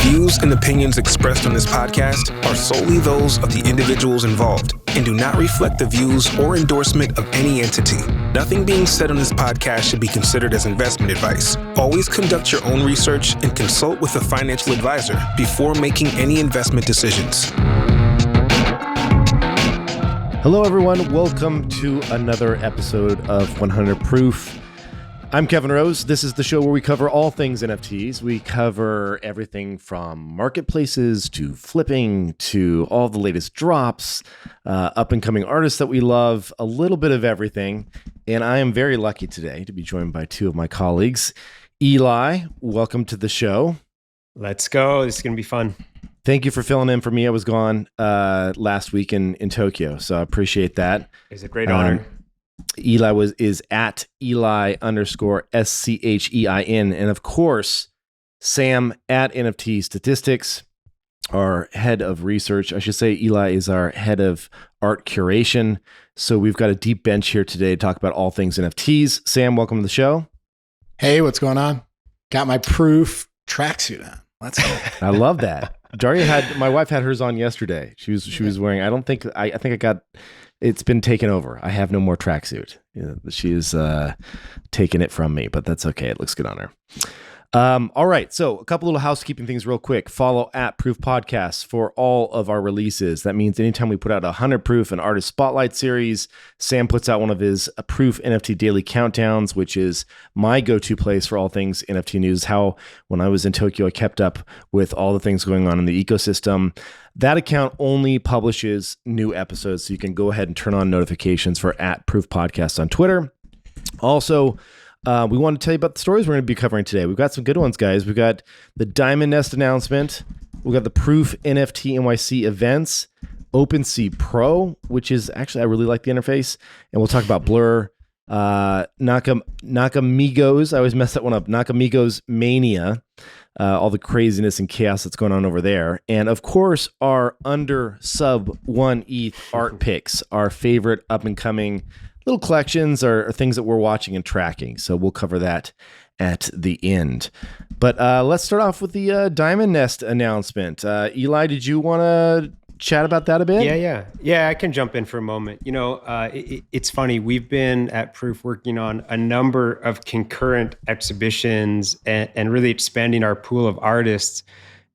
views and opinions expressed on this podcast are solely those of the individuals involved and do not reflect the views or endorsement of any entity. Nothing being said on this podcast should be considered as investment advice. Always conduct your own research and consult with a financial advisor before making any investment decisions. Hello, everyone. Welcome to another episode of 100 Proof. I'm Kevin Rose. This is the show where we cover all things NFTs. We cover everything from marketplaces to flipping to all the latest drops, up-and-coming artists that we love, a little bit of everything. And I am very lucky today to be joined by two of my colleagues. Eli, welcome to the show. Let's go. This is going to be fun. Thank you for filling in for me. I was gone last week in Tokyo, so I appreciate that. It's a great honor. Eli is at Eli_SCHEIN. And of course, Sam at NFT Statistics, our head of research. I should say Eli is our head of art curation. So we've got a deep bench here today to talk about all things NFTs. Sam, welcome to the show. Hey, what's going on? Got my Proof tracksuit on. Let's go. I love that. My wife had hers on yesterday. She was wearing, I think I got, it's been taken over. I have no more tracksuit. She's taken it from me, but that's okay. It looks good on her. All right. So a couple little housekeeping things real quick. Follow at Proof Podcasts for all of our releases. That means anytime we put out 100 Proof, an artist spotlight series, Sam puts out one of his Proof NFT daily countdowns, which is my go-to place for all things NFT news. How when I was in Tokyo, I kept up with all the things going on in the ecosystem. That account only publishes new episodes, so you can go ahead and turn on notifications for at Proof Podcasts on Twitter. Also, we want to tell you about the stories we're going to be covering today. We've got some good ones, guys. We've got the Diamond Nest announcement. We've got the Proof NFT NYC events, OpenSea Pro, which is actually, I really like the interface. And we'll talk about Blur, Nakamigos. I always mess that one up. Nakamigos Mania, all the craziness and chaos that's going on over there. And of course, our under sub 1 ETH art picks, our favorite up and coming little collections are things that we're watching and tracking. So we'll cover that at the end. But let's start off with the Diamond Nest announcement. Eli, did you want to chat about that a bit? Yeah, I can jump in for a moment. It's funny. We've been at Proof working on a number of concurrent exhibitions and really expanding our pool of artists.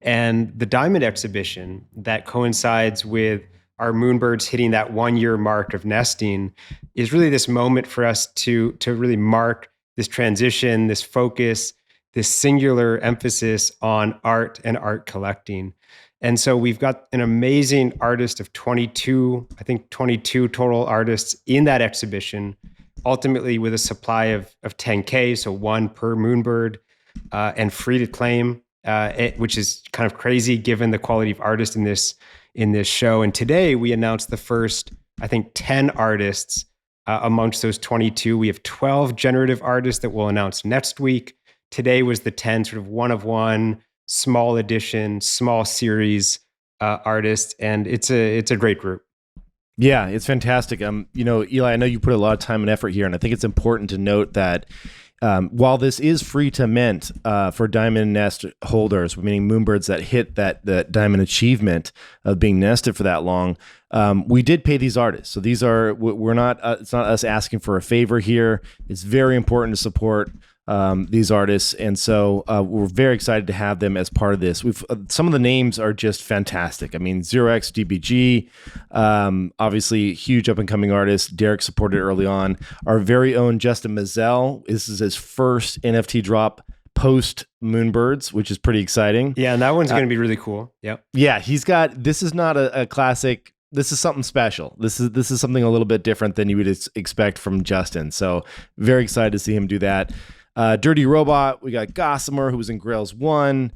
And the Diamond exhibition that coincides with our moonbirds hitting that 1 year mark of nesting is really this moment for us to really mark this transition, this focus, this singular emphasis on art and art collecting. And so we've got an amazing artist of 22 total artists in that exhibition, ultimately with a supply of 10K, so one per moonbird, and free to claim, which is kind of crazy given the quality of artists in this show. And today we announced the first, 10 artists amongst those 22. We have 12 generative artists that we'll announce next week. Today was the 10 sort of one of one, small edition, small series artists. And it's a great group. Yeah, it's fantastic. Eli, I know you put a lot of time and effort here, and I think it's important to note that while this is free to mint for Diamond Nest holders, meaning moonbirds that hit that Diamond achievement of being nested for that long, we did pay these artists. So these are, we're not, it's not us asking for a favor here. It's very important to support these artists. And so we're very excited to have them as part of this. Some of the names are just fantastic. I mean, 0x DBG, obviously huge up and coming artist. Derek supported early on. Our very own Justin Mazel. This is his first NFT drop post Moonbirds, which is pretty exciting. Yeah, and that one's going to be really cool. Yep. Yeah, this is not a classic. This is something special. This is something a little bit different than you would expect from Justin. So very excited to see him do that. Dirty Robot. We got Gossamer, who was in Grails 1.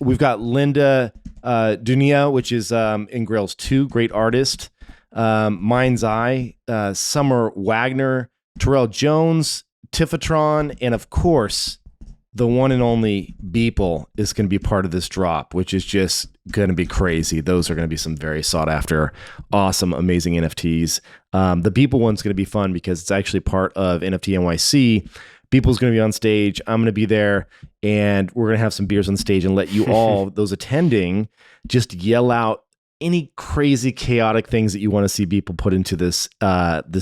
We've got Linda Dunia, which is in Grails 2. Great artist. Mind's Eye. Summer Wagner. Terrell Jones. Tiffatron. And of course, the one and only Beeple is going to be part of this drop, which is just going to be crazy. Those are going to be some very sought after, awesome, amazing NFTs. The Beeple one's going to be fun because it's actually part of NFT NYC. Beeple's going to be on stage. I'm going to be there, and we're going to have some beers on stage and let you all, those attending, just yell out any crazy chaotic things that you want to see people put into this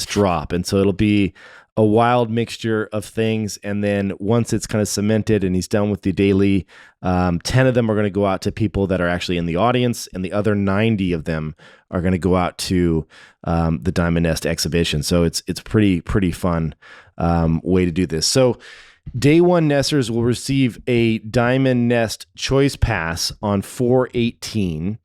drop. And so it'll be a wild mixture of things. And then once it's kind of cemented and he's done with the daily, 10 of them are going to go out to people that are actually in the audience, and the other 90 of them are going to go out to the Diamond Nest exhibition. So it's pretty fun way to do this. So day one nesters will receive a Diamond Nest Choice Pass on 4/18.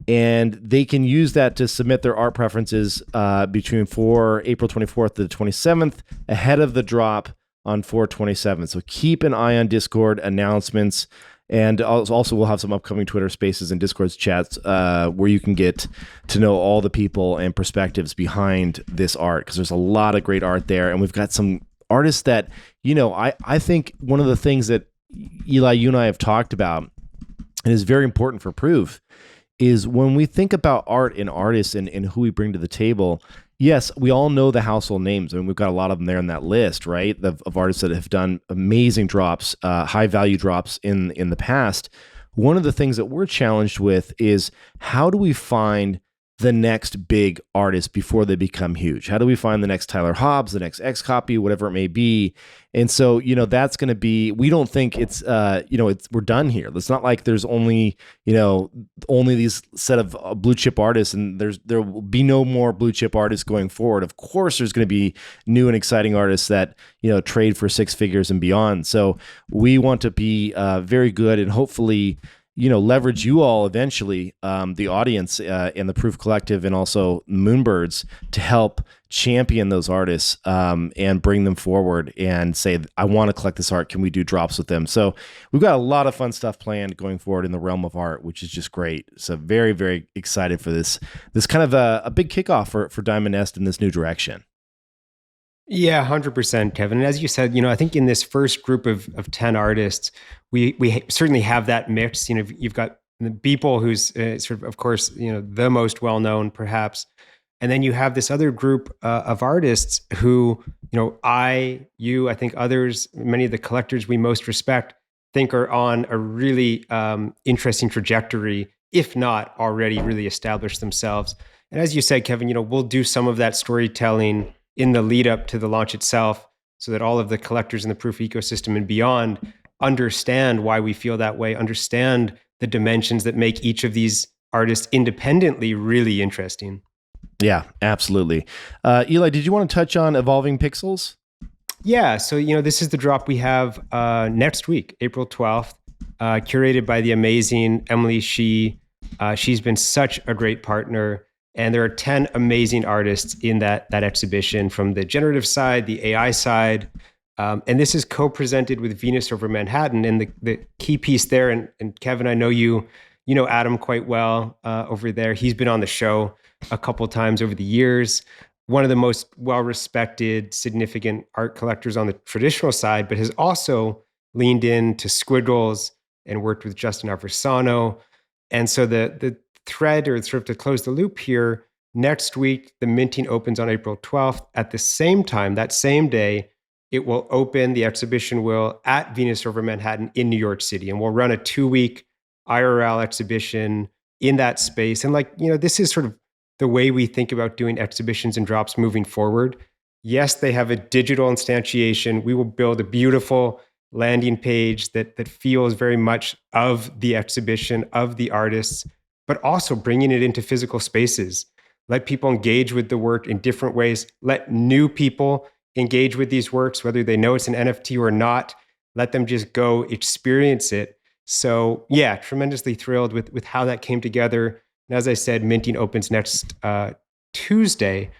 And they can use that to submit their art preferences between April 24th to the 27th ahead of the drop on 4/27. So keep an eye on Discord announcements. And also we'll have some upcoming Twitter Spaces and Discord chats where you can get to know all the people and perspectives behind this art, because there's a lot of great art there. And we've got some artists that, I think one of the things that Eli, you and I have talked about and is very important for Proof is when we think about art and artists and who we bring to the table. Yes, we all know the household names. I mean, we've got a lot of them there on that list, right? Of artists that have done amazing drops, high value drops in the past. One of the things that we're challenged with is, how do we find the next big artist before they become huge? How do we find the next Tyler Hobbs, the next X Copy, whatever it may be? And so, that's going to be, we don't think it's, we're done here. It's not like there's only these set of blue chip artists, and there will be no more blue chip artists going forward. Of course, there's going to be new and exciting artists that, trade for six figures and beyond. So we want to be very good and hopefully, leverage you all eventually, the audience and the Proof Collective and also Moonbirds, to help champion those artists and bring them forward and say, I want to collect this art. Can we do drops with them? So we've got a lot of fun stuff planned going forward in the realm of art, which is just great. So very, very excited for this kind of a big kickoff for Diamond Nest in this new direction. Yeah, 100%, Kevin. And as you said, I think in this first group of 10 artists, we certainly have that mix. You've got the Beeple, who's sort of course, the most well-known perhaps. And then you have this other group of artists who, I think others, many of the collectors we most respect, think are on a really interesting trajectory, if not already really established themselves. And as you said, Kevin, we'll do some of that storytelling in the lead up to the launch itself, so that all of the collectors in the Proof ecosystem and beyond understand why we feel that way, understand the dimensions that make each of these artists independently really interesting. Yeah, absolutely. Eli, did you want to touch on Evolving Pixels? Yeah, so this is the drop we have next week, April 12th, curated by the amazing Emily Shee. She's been such a great partner. And there are 10 amazing artists in that exhibition, from the generative side, the AI side. And this is co-presented with Venus over Manhattan. And the key piece there, and Kevin, I know you know Adam quite well over there. He's been on the show a couple times over the years. One of the most well-respected, significant art collectors on the traditional side, but has also leaned into Squiggles and worked with Justin Aversano. And so the thread, or sort of to close the loop here, next week, the minting opens on April 12th. At the same time, that same day, it will open, the exhibition will, at Venus over Manhattan in New York City. And we'll run a 2-week IRL exhibition in that space. And this is sort of the way we think about doing exhibitions and drops moving forward. Yes, they have a digital instantiation. We will build a beautiful landing page that feels very much of the exhibition, of the artists, but also bringing it into physical spaces. Let people engage with the work in different ways. Let new people engage with these works, whether they know it's an NFT or not. Let them just go experience it. So yeah, tremendously thrilled with how that came together. And as I said, minting opens next Wednesday,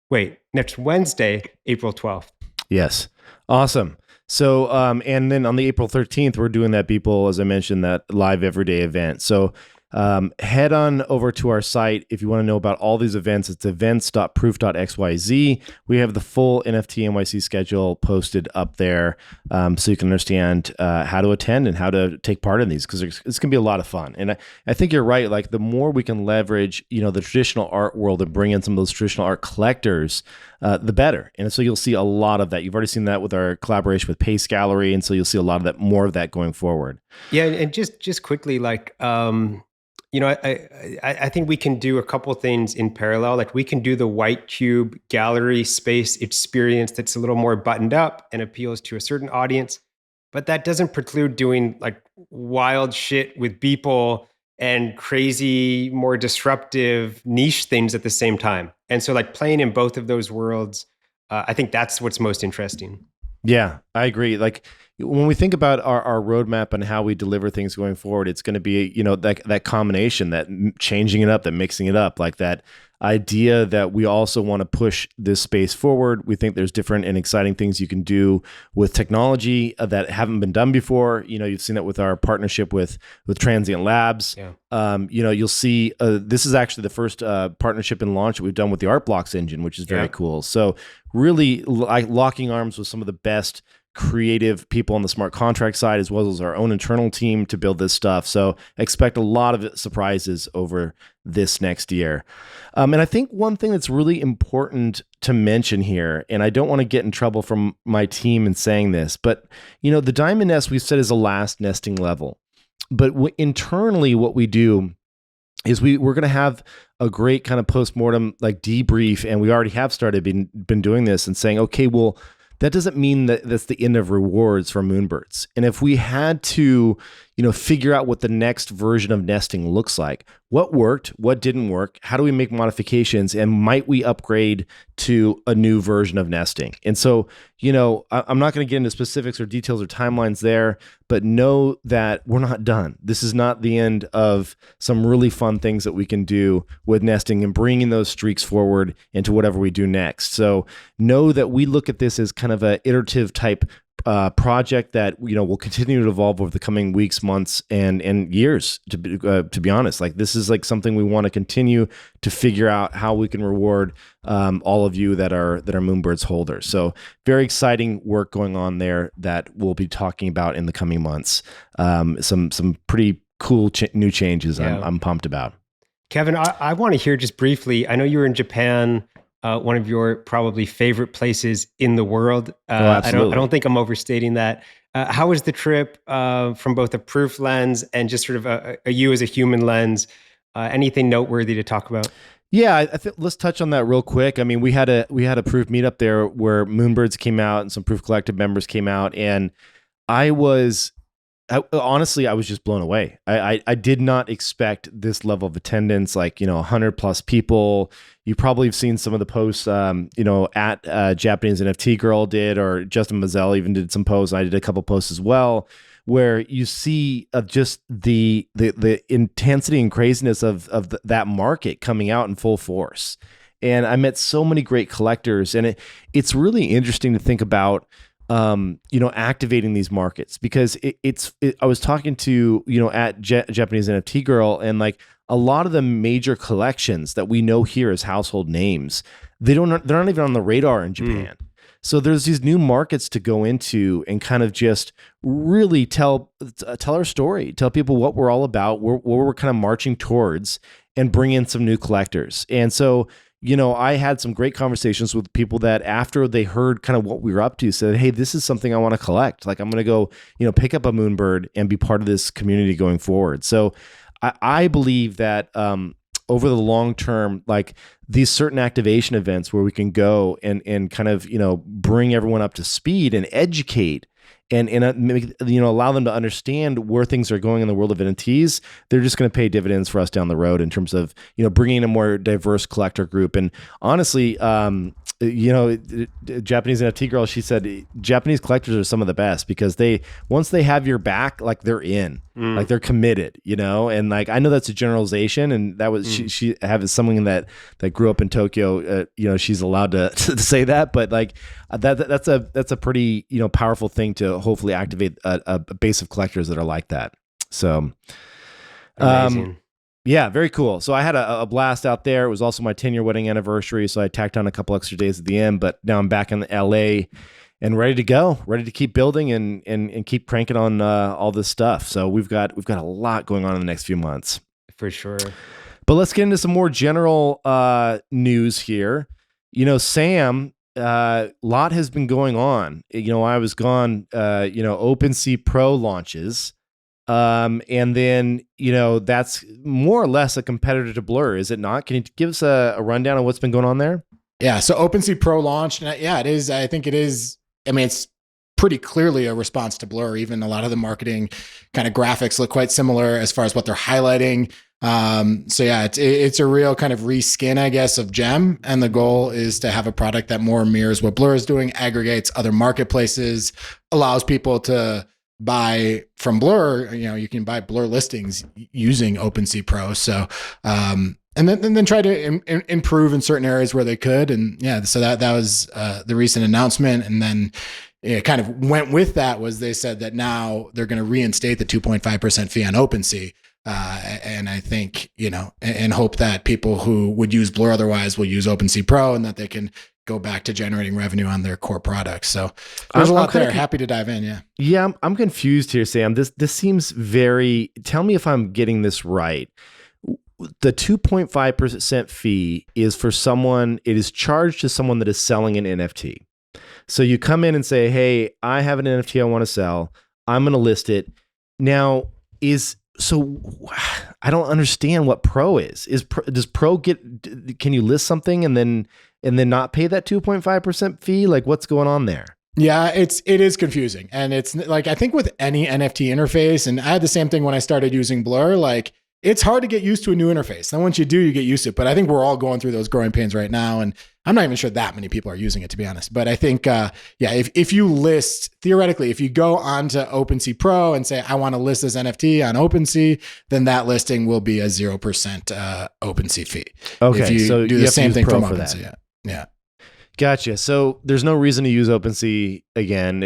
April 12th. Yes. Awesome. So, and then on the April 13th, we're doing that Beeple, as I mentioned, that live everyday event. So Head on over to our site if you want to know about all these events. It's events.proof.xyz. We have the full NFT NYC schedule posted up there, so you can understand how to attend and how to take part in these, because it's going to be a lot of fun. And I think you're right. Like, the more we can leverage, the traditional art world and bring in some of those traditional art collectors, the better. And so you'll see a lot of that. You've already seen that with our collaboration with Pace Gallery, and so you'll see a lot of that, more of that going forward. Yeah, and just quickly, like, I think we can do a couple things in parallel. Like, we can do the White Cube gallery space experience that's a little more buttoned up and appeals to a certain audience, but that doesn't preclude doing like wild shit with Beeple and crazy, more disruptive niche things at the same time. And so, like, playing in both of those worlds, I think that's what's most interesting. Yeah, I agree. Like, when we think about our roadmap and how we deliver things going forward, it's going to be, that combination, that changing it up, that mixing it up, like that idea that we also want to push this space forward. We think there's different and exciting things you can do with technology that haven't been done before. You've seen that with our partnership with Transient Labs. Yeah. You'll see this is actually the first partnership and launch that we've done with the Art Blocks engine, which is very cool. So really, like, locking arms with some of the best creative people on the smart contract side, as well as our own internal team to build this stuff. So expect a lot of surprises over this next year. And I think one thing that's really important to mention here, and I don't want to get in trouble from my team in saying this, but the diamond nest we've said is the last nesting level. But internally, what we do is we're going to have a great kind of postmortem, like, debrief, and we already have started been doing this and saying, okay, well, that doesn't mean that that's the end of rewards for Moonbirds. And if we had to, figure out what the next version of nesting looks like, what worked, what didn't work, how do we make modifications, and might we upgrade to a new version of nesting? And so, I'm not going to get into specifics or details or timelines there, but know that we're not done. This is not the end of some really fun things that we can do with nesting and bringing those streaks forward into whatever we do next. So know that we look at this as kind of an iterative type project that will continue to evolve over the coming weeks, months, and years. To be honest, like, this is like something we want to continue to figure out how we can reward all of you that are Moonbirds holders. So very exciting work going on there that we'll be talking about in the coming months. Some pretty cool new changes. Yeah. I'm pumped about. Kevin, I want to hear just briefly. I know you were in Japan. One of your probably favorite places in the world. I don't think I'm overstating that. How was the trip from both a proof lens and just sort of a you as a human lens? Anything noteworthy to talk about? Yeah, I think let's touch on that real quick. I mean, we had a proof meetup there where Moonbirds came out and some Proof Collective members came out, and honestly, I was just blown away. I did not expect this level of attendance, like, 100 plus people. You probably have seen some of the posts, at Japanese NFT Girl did, or Justin Mazzell even did some posts. I did a couple posts as well, where you see just the intensity and craziness of that market coming out in full force. And I met so many great collectors, and it's really interesting to think about activating these markets, because I was talking to, at Japanese NFT Girl, and like a lot of the major collections that we know here as household names, they're not even on the radar in Japan. So there's these new markets to go into and kind of just really tell our story, tell people what we're all about, where we're kind of marching towards, and bring in some new collectors. And so, I had some great conversations with people that after they heard kind of what we were up to said, hey, this is something I want to collect. Like, I'm going to go, pick up a Moonbird and be part of this community going forward. So I believe that over the long term, like, these certain activation events where we can go and kind of, bring everyone up to speed and educate and allow them to understand where things are going in the world of NFTs, they're just going to pay dividends for us down the road in terms of, bringing a more diverse collector group. And honestly, Japanese NFT Girl, she said Japanese collectors are some of the best, because once they have your back, like, they're in, like, they're committed, and like, I know that's a generalization, and that was she has someone that grew up in Tokyo, she's allowed to say that, but like that's a pretty powerful thing to hopefully activate a base of collectors that are like that. So amazing. Yeah, very cool. So I had a blast out there. It was also my 10-year wedding anniversary, so I tacked on a couple extra days at the end. But now I'm back in LA and ready to go, ready to keep building and keep cranking on all this stuff. So we've got a lot going on in the next few months. For sure. But let's get into some more general news here. Sam, lot has been going on. I was gone. OpenSea Pro launches. And then, that's more or less a competitor to Blur, is it not? Can you give us a rundown of what's been going on there? Yeah. So OpenSea Pro launched. Yeah, it is. I think it is. I mean, it's pretty clearly a response to Blur. Even a lot of the marketing kind of graphics look quite similar as far as what they're highlighting. So yeah, it's a real kind of reskin, I guess, of Gem. And the goal is to have a product that more mirrors what Blur is doing, aggregates other marketplaces, allows people to buy from Blur. You can buy Blur listings using OpenSea Pro. So, and then try to improve in certain areas where they could. And yeah, so that was the recent announcement. And then it kind of went with that was they said that now they're going to reinstate the 2.5% fee on OpenSea. And I think, and hope that people who would use Blur otherwise will use OpenSea Pro and that they can go back to generating revenue on their core products. So there's a lot there. Happy to dive in. Yeah. Yeah. I'm confused here, Sam. This seems very, tell me if I'm getting this right. The 2.5% fee is for someone, it is charged to someone that is selling an NFT. So you come in and say, hey, I have an NFT I want to sell. I'm going to list it. Now so I don't understand what Pro is. Does Pro can you list something and then not pay that 2.5% fee? Like what's going on there? Yeah, it is confusing. And it's like, I think with any NFT interface, and I had the same thing when I started using Blur, like it's hard to get used to a new interface. Then once you do, you get used to it. But I think we're all going through those growing pains right now. And I'm not even sure that many people are using it, to be honest. But I think, if you list, theoretically, if you go onto OpenSea Pro and say, I want to list this NFT on OpenSea, then that listing will be a 0% OpenSea fee. Okay, if you so do you the have same to thing use Pro from for OpenSea. that. Yeah. Gotcha. So there's no reason to use OpenSea again.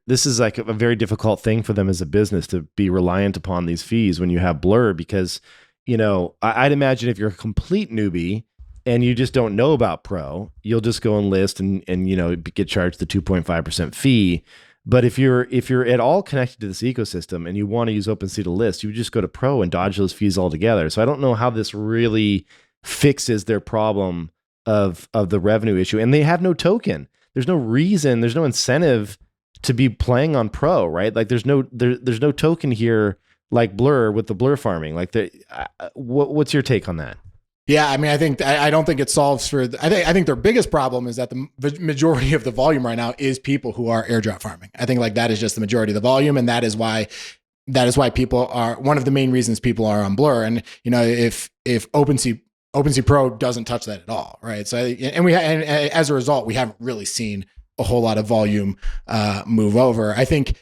This is like a very difficult thing for them as a business to be reliant upon these fees when you have Blur, because, I'd imagine if you're a complete newbie and you just don't know about Pro, you'll just go and list and get charged the 2.5% fee. But if you're at all connected to this ecosystem and you want to use OpenSea to list, you would just go to Pro and dodge those fees altogether. So I don't know how this really fixes their problem of the revenue issue. And they have no token. There's no reason, there's no incentive to be playing on Pro, right? Like there's no token here like Blur with the Blur farming. Like what's your take on that? Yeah, I mean, I don't think it solves for. I think their biggest problem is that the majority of the volume right now is people who are airdrop farming. I think like that is just the majority of the volume, and that is why people are one of the main reasons people are on Blur. And if OpenSea Pro doesn't touch that at all, right? So and as a result, we haven't really seen a whole lot of volume move over. I think.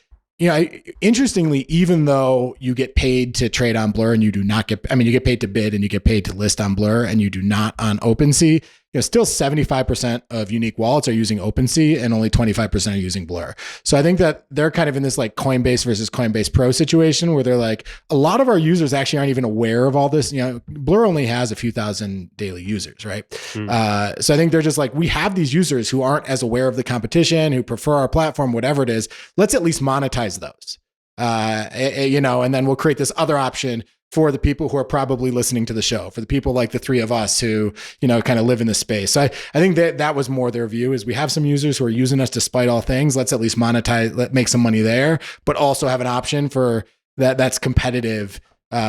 Interestingly, even though you get paid to trade on Blur and you do not you get paid to bid and you get paid to list on Blur and you do not on OpenSea, still 75% of unique wallets are using OpenSea and only 25% are using Blur. So I think that they're kind of in this like Coinbase versus Coinbase Pro situation where they're like, a lot of our users actually aren't even aware of all this. Blur only has a few thousand daily users, right? So I think they're just like, we have these users who aren't as aware of the competition, who prefer our platform, whatever it is. Let's at least monetize those, and then we'll create this other option for the people who are probably listening to the show, for the people like the three of us who, kind of live in this space. So I think that was more their view is we have some users who are using us despite all things. Let's at least monetize, make some money there, but also have an option for that's competitive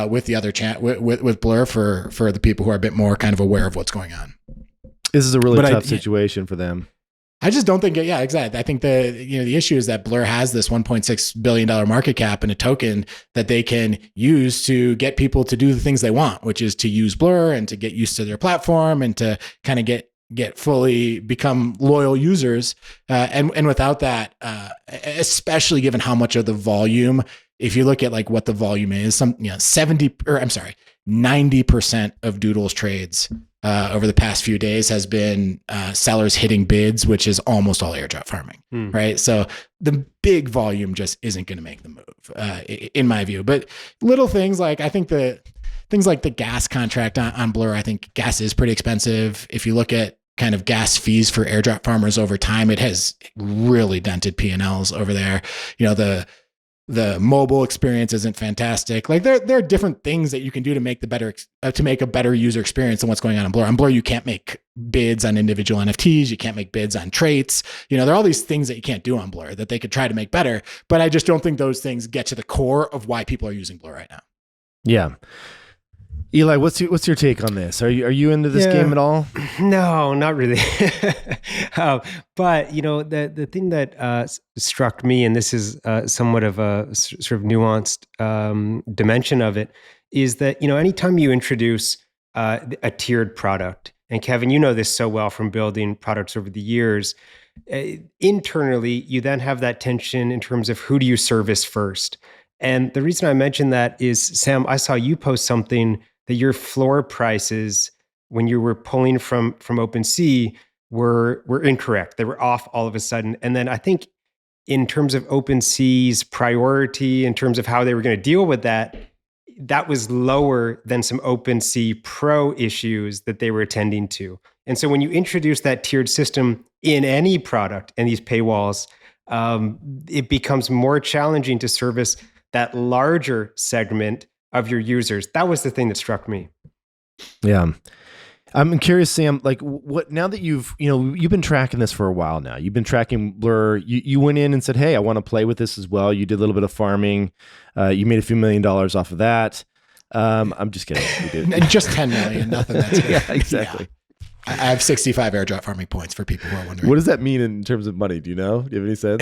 with the other with Blur for the people who are a bit more kind of aware of what's going on. This is a really tough situation for them. I just don't think yeah, exactly. I think the issue is that Blur has this $1.6 billion market cap and a token that they can use to get people to do the things they want, which is to use Blur and to get used to their platform and to kind of get fully become loyal users. And without that, especially given how much of the volume, if you look at like what the volume is, 90% of Doodle's trades over the past few days has been sellers hitting bids, which is almost all airdrop farming, right? So the big volume just isn't going to make the move, in my view. But little things like I think things like the gas contract on Blur. I think gas is pretty expensive. If you look at kind of gas fees for airdrop farmers over time, it has really dented P&Ls over there. The mobile experience isn't fantastic. Like there are different things that you can do to make to make a better user experience than what's going on in Blur. On Blur, you can't make bids on individual NFTs. You can't make bids on traits. There are all these things that you can't do on Blur that they could try to make better. But I just don't think those things get to the core of why people are using Blur right now. Yeah. Eli, what's your take on this? Are you into this game at all? No, not really. But the thing that struck me, and this is somewhat of a sort of nuanced dimension of it, is that anytime you introduce a tiered product, and Kevin, you know this so well from building products over the years, internally you then have that tension in terms of who do you service first. And the reason I mention that is, Sam, I saw you post something that your floor prices when you were pulling from OpenSea were incorrect. They were off all of a sudden. And then I think in terms of OpenSea's priority, in terms of how they were going to deal with that was lower than some OpenSea Pro issues that they were attending to. And so when you introduce that tiered system in any product and these paywalls, it becomes more challenging to service that larger segment of your users. That was the thing that struck me. Yeah. I'm curious, Sam, like what, now that you've been tracking this for a while now, you've been tracking Blur, you went in and said, hey, I want to play with this as well. You did a little bit of farming. You made a few $1 million off of that. I'm just kidding. You did. Just 10 million, nothing that's good. Yeah, exactly. Yeah. I have 65 airdrop farming points for people who are wondering. What does that mean in terms of money? Do you know? Do you have any sense?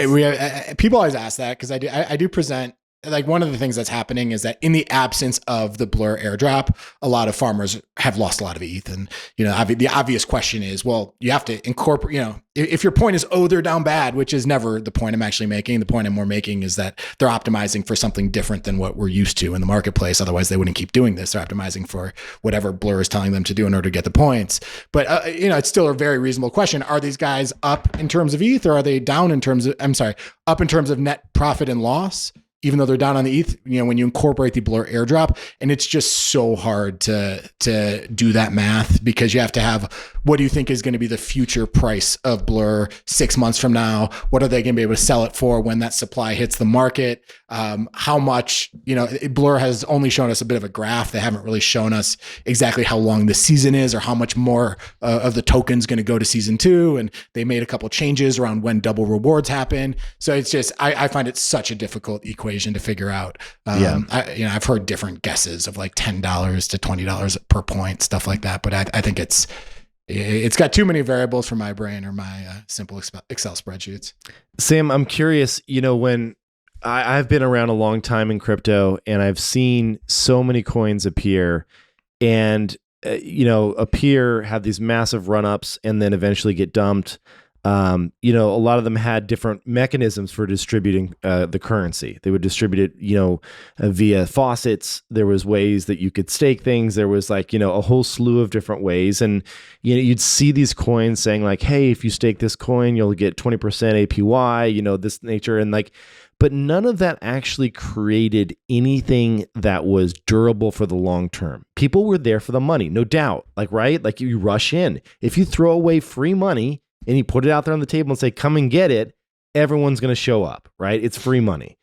People always ask that because I do present. Like one of the things that's happening is that in the absence of the Blur airdrop, a lot of farmers have lost a lot of ETH. And, the obvious question is, well, you have to incorporate, if your point is, oh, they're down bad, which is never the point I'm actually making. The point I'm more making is that they're optimizing for something different than what we're used to in the marketplace. Otherwise, they wouldn't keep doing this. They're optimizing for whatever Blur is telling them to do in order to get the points. But, it's still a very reasonable question. Are these guys up in terms of ETH or are they down in terms of, up in terms of net profit and loss? Even though they're down on the ETH, when you incorporate the Blur airdrop, and it's just so hard to do that math because you have to have, what do you think is going to be the future price of Blur 6 months from now? What are they going to be able to sell it for when that supply hits the market? How much, Blur has only shown us a bit of a graph. They haven't really shown us exactly how long the season is or how much more of the token's going to go to season 2. And they made a couple changes around when double rewards happen. So it's just, I find it such a difficult equation to figure out. I've heard different guesses of like $10 to $20 per point, stuff like that. But I think it's got too many variables for my brain or my simple Excel spreadsheets. Sam, I'm curious, when I've been around a long time in crypto and I've seen so many coins appear and, appear, have these massive run-ups and then eventually get dumped. A lot of them had different mechanisms for distributing the currency. They would distribute it, via faucets. There was ways that you could stake things. There was a whole slew of different ways. And, you'd see these coins saying like, hey, if you stake this coin, you'll get 20% APY, this nature. And but none of that actually created anything that was durable for the long term. People were there for the money, no doubt. Right? You rush in. If you throw away free money, and you put it out there on the table and say, come and get it, everyone's going to show up, right? It's free money.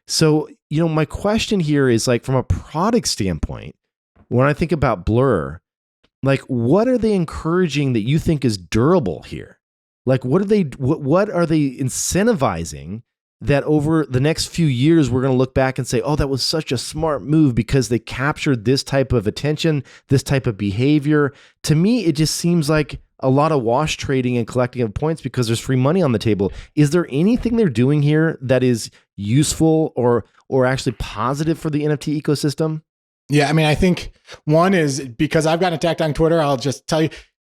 So, my question here is from a product standpoint, when I think about Blur, what are they encouraging that you think is durable here? What are they incentivizing that over the next few years, we're going to look back and say, oh, that was such a smart move because they captured this type of attention, this type of behavior. To me, it just seems like a lot of wash trading and collecting of points because there's free money on the table. Is there anything they're doing here that is useful or actually positive for the NFT ecosystem? Yeah, I think one is because I've gotten attacked on Twitter, I'll just tell you,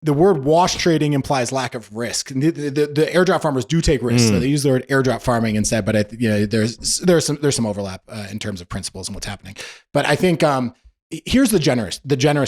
the word wash trading implies lack of risk. And the airdrop farmers do take risks. So they use the word airdrop farming instead, but there's some overlap in terms of principles and what's happening. But I think here's the generous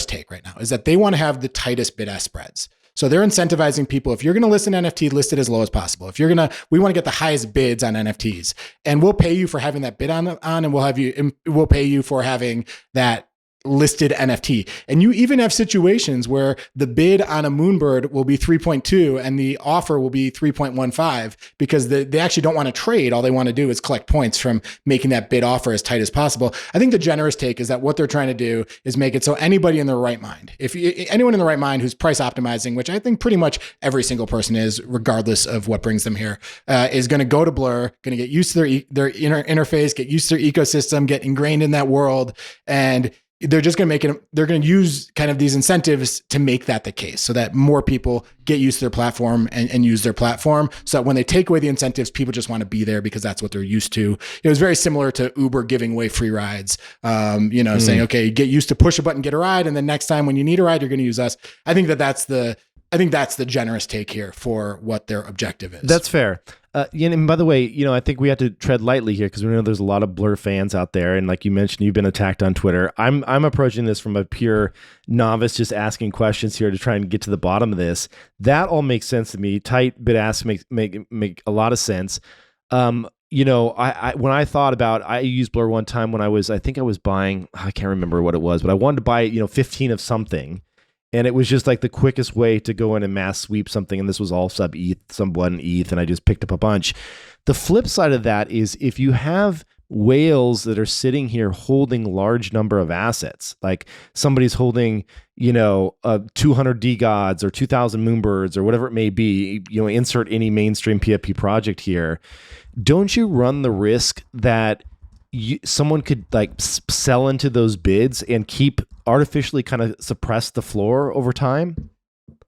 take right now is that they want to have the tightest bid-ask spreads. So they're incentivizing people. If you're going to list an NFT, list it as low as possible. We want to get the highest bids on NFTs, and we'll pay you for having that bid on, and we'll pay you for having that listed NFT. And you even have situations where the bid on a Moonbird will be 3.2 and the offer will be 3.15 because they actually don't want to trade. All they want to do is collect points from making that bid offer as tight as possible. I think the generous take is that what they're trying to do is make it so anybody in their right mind, anyone in the right mind who's price optimizing, which I think pretty much every single person is, regardless of what brings them here, is going to go to Blur, going to get used to their interface, get used to their ecosystem, get ingrained in that world, and they're just going to make it, they're going to use kind of these incentives to make that the case so that more people get used to their platform and use their platform. So that when they take away the incentives, people just want to be there because that's what they're used to. It was very similar to Uber giving away free rides, saying, okay, get used to push a button, get a ride. And then next time when you need a ride, you're going to use us. I think that's the generous take here for what their objective is. That's fair. And by the way, I think we have to tread lightly here because we know there's a lot of Blur fans out there. And like you mentioned, you've been attacked on Twitter. I'm approaching this from a pure novice, just asking questions here to try and get to the bottom of this. That all makes sense to me. Tight bid ask make a lot of sense. When I thought about, I used Blur one time when I think I was buying, I can't remember what it was, but I wanted to buy, 15 of something. And it was just like the quickest way to go in and mass sweep something. And this was all sub ETH, some 1 ETH, and I just picked up a bunch. The flip side of that is if you have whales that are sitting here holding large number of assets, like somebody's holding, 200 DGods or 2,000 Moonbirds or whatever it may be, insert any mainstream PFP project here. Don't you run the risk that someone could sell into those bids and keep artificially kind of suppress the floor over time?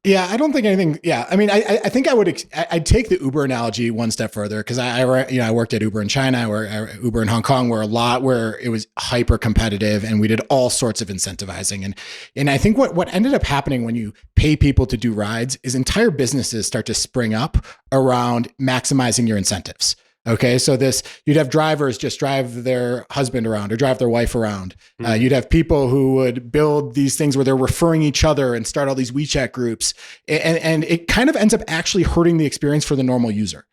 Yeah, I don't think anything. Yeah, I mean, I think I'd take the Uber analogy one step further because I worked at Uber in China or Uber in Hong Kong where it was hyper competitive and we did all sorts of incentivizing. And I think what ended up happening when you pay people to do rides is entire businesses start to spring up around maximizing your incentives. Okay, so you'd have drivers just drive their husband around or drive their wife around. You'd have people who would build these things where they're referring each other and start all these WeChat groups. And it kind of ends up actually hurting the experience for the normal user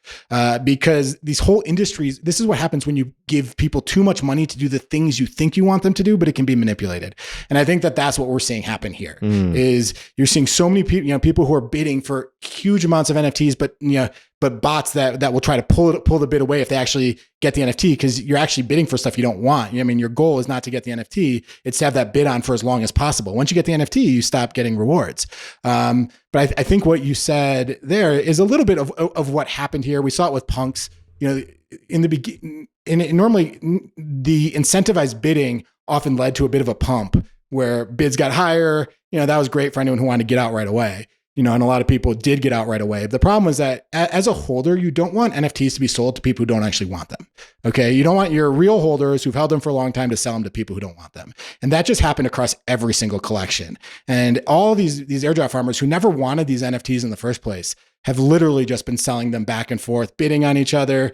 because these whole industries, this is what happens when you give people too much money to do the things you think you want them to do, but it can be manipulated. And I think that's what we're seeing happen here is you're seeing so many people, people who are bidding for huge amounts of NFTs, but bots that will try to pull the bid away if they actually get the NFT because you're actually bidding for stuff you don't want. I mean, your goal is not to get the NFT; it's to have that bid on for as long as possible. Once you get the NFT, you stop getting rewards. But I think what you said there is a little bit of what happened here. We saw it with punks. In the beginning, normally the incentivized bidding often led to a bit of a pump where bids got higher. That was great for anyone who wanted to get out right away. And a lot of people did get out right away. The problem was that as a holder, you don't want NFTs to be sold to people who don't actually want them. Okay. You don't want your real holders who've held them for a long time to sell them to people who don't want them. And that just happened across every single collection. And all these airdrop farmers who never wanted these NFTs in the first place have literally just been selling them back and forth, bidding on each other,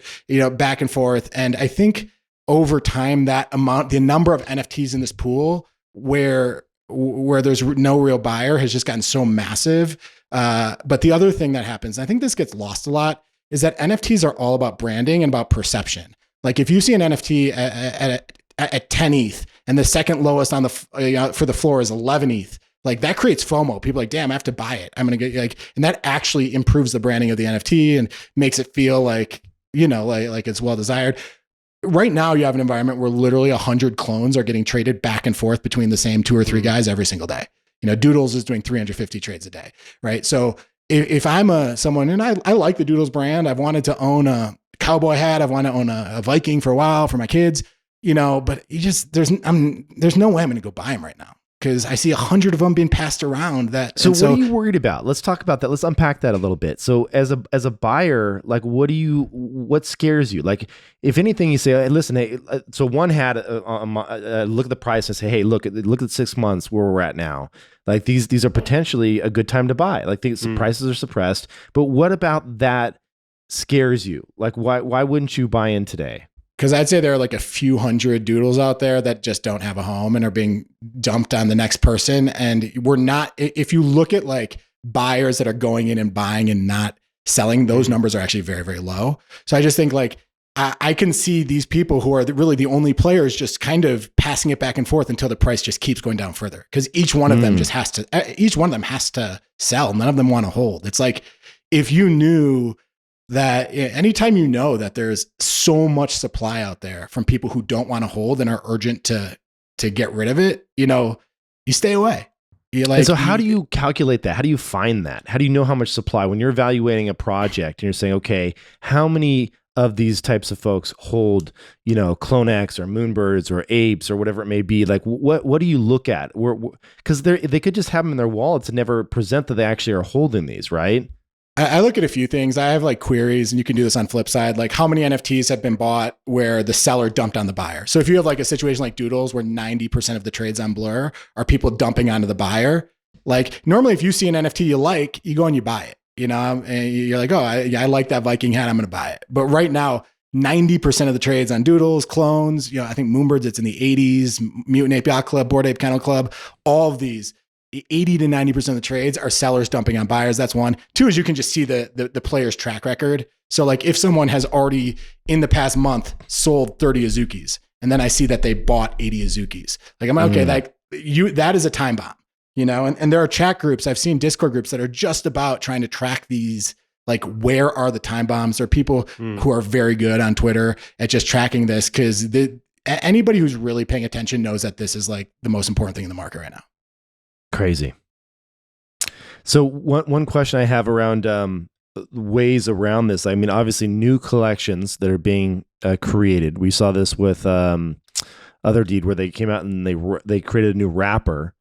back and forth. And I think over time, the number of NFTs in this pool where there's no real buyer has just gotten so massive. But the other thing that happens, I think this gets lost a lot, is that NFTs are all about branding and about perception. Like if you see an NFT at 10 ETH and the second lowest on for the floor is 11 ETH, like that creates FOMO. People are like, damn, I have to buy it. I'm going to get and that actually improves the branding of the NFT and makes it feel like it's well desired. Right now, you have an environment where literally 100 clones are getting traded back and forth between the same 2 or 3 guys every single day. Doodles is doing 350 trades a day, right? So if I'm someone, and I like the Doodles brand, I've wanted to own a cowboy hat, I've wanted to own a Viking for a while for my kids, but there's no way I'm going to go buy them right now. Because I see 100 of them being passed around. So what are you worried about? Let's talk about that. Let's unpack that a little bit. So as a buyer, what scares you? Like, if anything, you say, hey, listen, hey, so one had look at the price and say, hey, look at 6 months where we're at now. Like these are potentially a good time to buy. Like the prices are suppressed. But what about that scares you? Like why wouldn't you buy in today? Because I'd say there are like a few hundred doodles out there that just don't have a home and are being dumped on the next person. And we're not, if you look at like buyers that are going in and buying and not selling, those numbers are actually very, very low. So I just think like I can see these people who are really the only players just kind of passing it back and forth until the price just keeps going down further. Because each one of them has to sell. None of them want to hold. It's like, if you knew that anytime you know that there's so much supply out there from people who don't want to hold and are urgent to get rid of it, you stay away. And so how do you calculate that? How do you find that? How do you know how much supply when you're evaluating a project and you're saying, okay, how many of these types of folks hold, Clone X or Moonbirds or Apes or whatever it may be? Like, what do you look at? Because they could just have them in their wallets and never present that they actually are holding these, right? I look at a few things. I have like queries, and you can do this on Flipside, like how many NFTs have been bought where the seller dumped on the buyer. So if you have like a situation like Doodles where 90% of the trades on Blur are people dumping onto the buyer, like normally if you see an NFT you like, you go and you buy it. And you're like, oh, I like that Viking hat, I'm going to buy it. But right now, 90% of the trades on Doodles, clones, I think Moonbirds, it's in the 80s, Mutant Ape Yacht Club, Bored Ape Kennel Club, all of these, 80 to 90% of the trades are sellers dumping on buyers. That's one. Two is you can just see the player's track record. So like if someone has already in the past month sold 30 Azukis, and then I see that they bought 80 Azukis, like I'm like, okay, that is a time bomb. And there are chat groups, I've seen Discord groups that are just about trying to track these, like where are the time bombs? There are people who are very good on Twitter at just tracking this, because anybody who's really paying attention knows that this is like the most important thing in the market right now. Crazy. So one question I have around ways around this, I mean, obviously new collections that are being created. We saw this with Otherdeed, where they came out and they created a new wrapper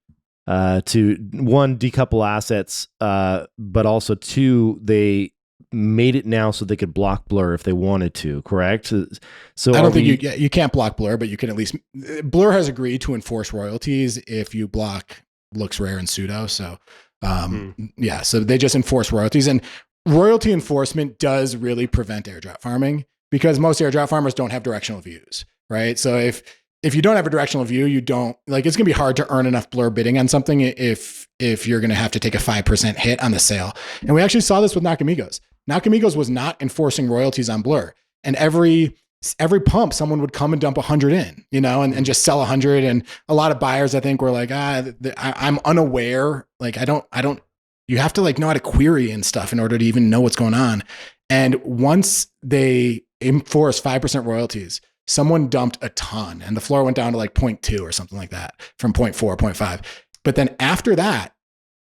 to, one, decouple assets, but also two, they made it now so they could block Blur if they wanted to, correct? So I don't think you can't block Blur, but you can at least, Blur has agreed to enforce royalties if you block Looks Rare and Pseudo. So so they just enforce royalties, and royalty enforcement does really prevent airdrop farming, because most airdrop farmers don't have directional views, right? So if you don't have a directional view, you don't, like, it's gonna be hard to earn enough Blur bidding on something if you're gonna have to take a 5% hit on the sale. And we actually saw this with Nakamigos. Nakamigos was not enforcing royalties on Blur, and every pump someone would come and dump 100 in, and just sell 100. And a lot of buyers, I think, were like, I'm unaware. Like, you have to like know how to query and stuff in order to even know what's going on. And once they enforce 5% royalties, someone dumped a ton and the floor went down to like 0.2 or something like that, from 0.4, 0.5. But then after that,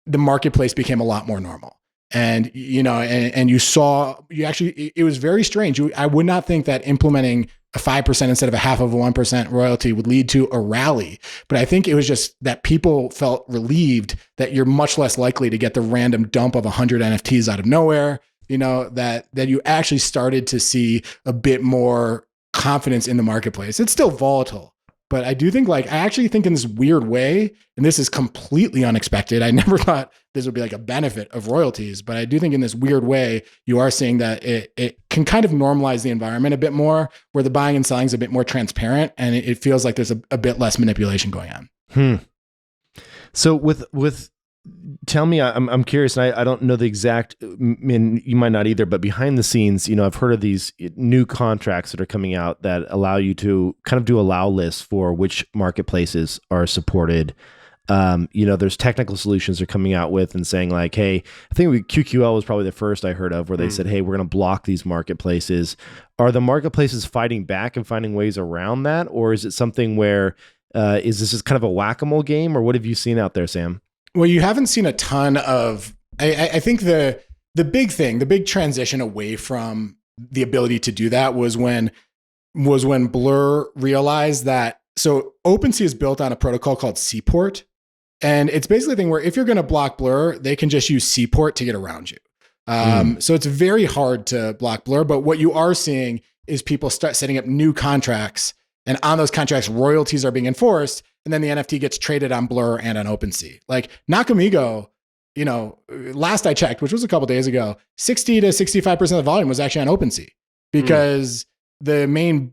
the marketplace became a lot more normal. And, and it was very strange. I would not think that implementing a 5% instead of a half of a 1% royalty would lead to a rally. But I think it was just that people felt relieved that you're much less likely to get the random dump of 100 NFTs out of nowhere, that you actually started to see a bit more confidence in the marketplace. It's still volatile, but I do think, I actually think in this weird way, and this is completely unexpected, I never thought this would be like a benefit of royalties, but I do think in this weird way, you are seeing that it can kind of normalize the environment a bit more, where the buying and selling is a bit more transparent, and it feels like there's a bit less manipulation going on. So with tell me, I'm curious, and I don't know the exact, and you might not either, but behind the scenes, I've heard of these new contracts that are coming out that allow you to kind of do allow lists for which marketplaces are supported. There's technical solutions they're coming out with and saying like, hey, I think QQL was probably the first I heard of, where they said, hey, we're going to block these marketplaces. Are the marketplaces fighting back and finding ways around that? Or is it something where, is this just kind of a whack-a-mole game, or what have you seen out there, Sam? Well, you haven't seen a ton of, I think the big transition away from the ability to do that was when Blur realized that, so OpenSea is built on a protocol called Seaport. And it's basically a thing where if you're going to block Blur, they can just use Seaport to get around you. So it's very hard to block Blur. But what you are seeing is people start setting up new contracts, and on those contracts, royalties are being enforced. And then the NFT gets traded on Blur and on OpenSea. Like Nakamigo, last I checked, which was a couple days ago, 60 to 65% of the volume was actually on OpenSea, because the main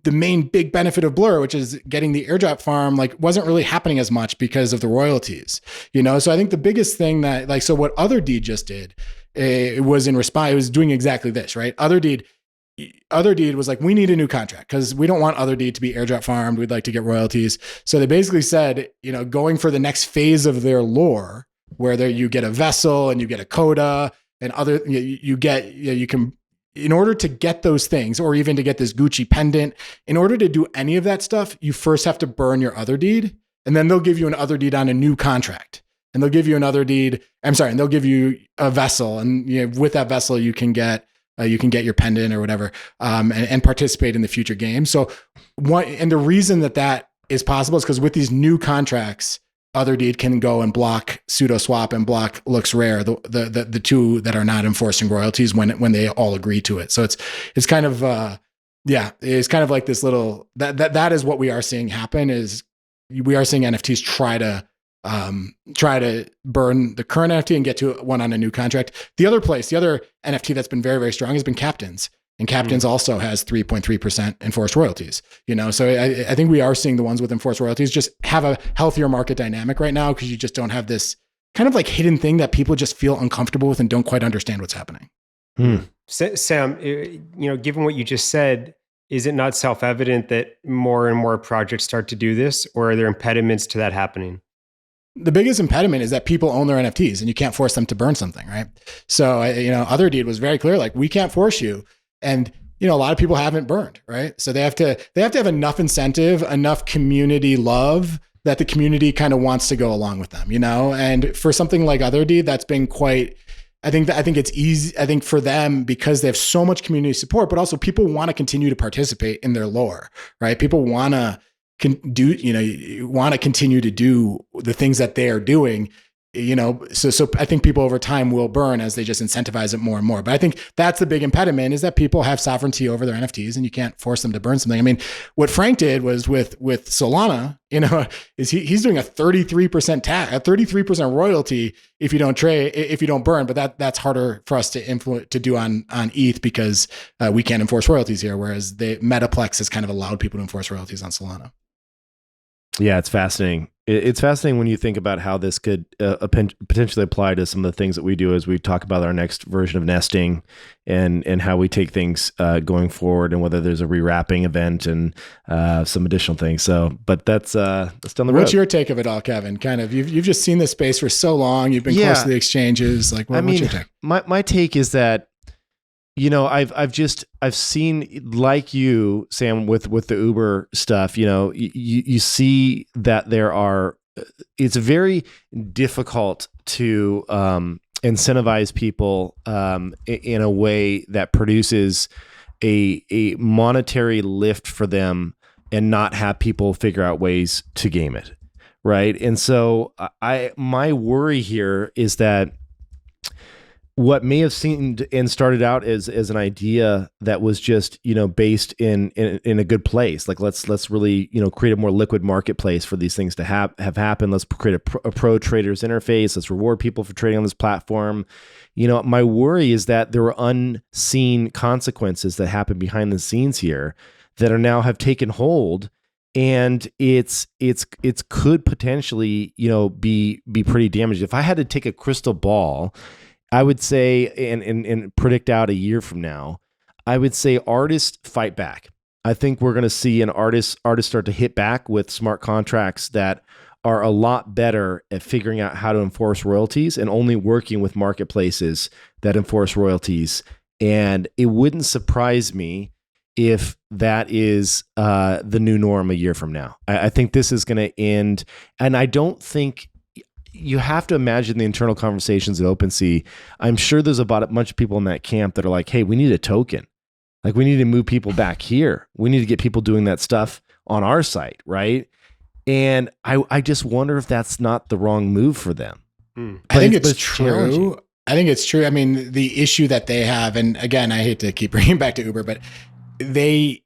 big benefit of Blur, which is getting the airdrop farm, wasn't really happening as much because of the royalties. So I think the biggest thing that so what Otherdeed just did, it was in response, it was doing exactly this, right? Otherdeed Otherdeed was like, we need a new contract because we don't want Otherdeed to be airdrop farmed. We'd like to get royalties. So they basically said, going for the next phase of their lore, where you get a vessel and you get a coda and other, you can, in order to get those things, or even to get this Gucci pendant, in order to do any of that stuff, you first have to burn your Otherdeed, and then they'll give you an Otherdeed on a new contract. And they'll give you an Otherdeed, and they'll give you a vessel. And with that vessel, you can get your pendant or whatever, and participate in the future game. So and the reason that is possible is because with these new contracts, Otherdeed can go and block pseudo swap and block looks rare, the two that are not enforcing royalties when they all agree to it. So it's kind of it's kind of like this little that is what we are seeing happen. Is we are seeing NFTs try to burn the current NFT and get to one on a new contract. The other NFT that's been very, very strong has been Captains. And Captains also has 3.3% enforced royalties. So I think we are seeing the ones with enforced royalties just have a healthier market dynamic right now, because you just don't have this kind of like hidden thing that people just feel uncomfortable with and don't quite understand what's happening. Sam, given what you just said, is it not self-evident that more and more projects start to do this, or are there impediments to that happening? The biggest impediment is that people own their NFTs and you can't force them to burn something, right? So, Otherdeed was very clear, like, we can't force you. And, a lot of people haven't burned, right? So they have to have enough incentive, enough community love that the community kind of wants to go along with them, And for something like Otherdeed, that's been quite, I think it's easy. I think for them, because they have so much community support, but also people want to continue to participate in their lore, right? People want to continue to do the things that they are doing, so I think people over time will burn as they just incentivize it more and more. But I think that's the big impediment, is that people have sovereignty over their NFTs and you can't force them to burn something. I mean, what Frank did was with Solana, is he's doing a 33% tax, a 33% royalty if you don't burn. But that's harder for us to do on ETH, because we can't enforce royalties here. Whereas the Metaplex has kind of allowed people to enforce royalties on Solana. Yeah, it's fascinating. It's fascinating when you think about how this could potentially apply to some of the things that we do as we talk about our next version of nesting, and how we take things going forward, and whether there's a rewrapping event and some additional things. So, but that's down the road. What's your take of it all, Kevin? Kind of, you've just seen this space for so long. You've been close to the exchanges. Like, what's your take? My take is that, I've seen, like you, Sam, with the Uber stuff, you see that it's very difficult to incentivize people in a way that produces a monetary lift for them and not have people figure out ways to game it. Right. And so my worry here is that what may have seemed and started out as an idea that was just, based in a good place. Like, let's really, create a more liquid marketplace for these things to have happen. Let's create a pro traders interface. Let's reward people for trading on this platform. My worry is that there are unseen consequences that happen behind the scenes here that are now have taken hold. And it's could potentially, be pretty damaged. If I had to take a crystal ball, I would say, and predict out a year from now, I would say artists fight back. I think we're going to see artists start to hit back with smart contracts that are a lot better at figuring out how to enforce royalties and only working with marketplaces that enforce royalties. And it wouldn't surprise me if that is the new norm a year from now. I think this is going to end, and I don't think. You have to imagine the internal conversations at OpenSea. I'm sure there's about a bunch of people in that camp that are like, hey, we need a token. Like, we need to move people back here. We need to get people doing that stuff on our site, right? And I just wonder if that's not the wrong move for them. I think it's true. I think it's true. I mean, the issue that they have, and again, I hate to keep bringing back to Uber, but they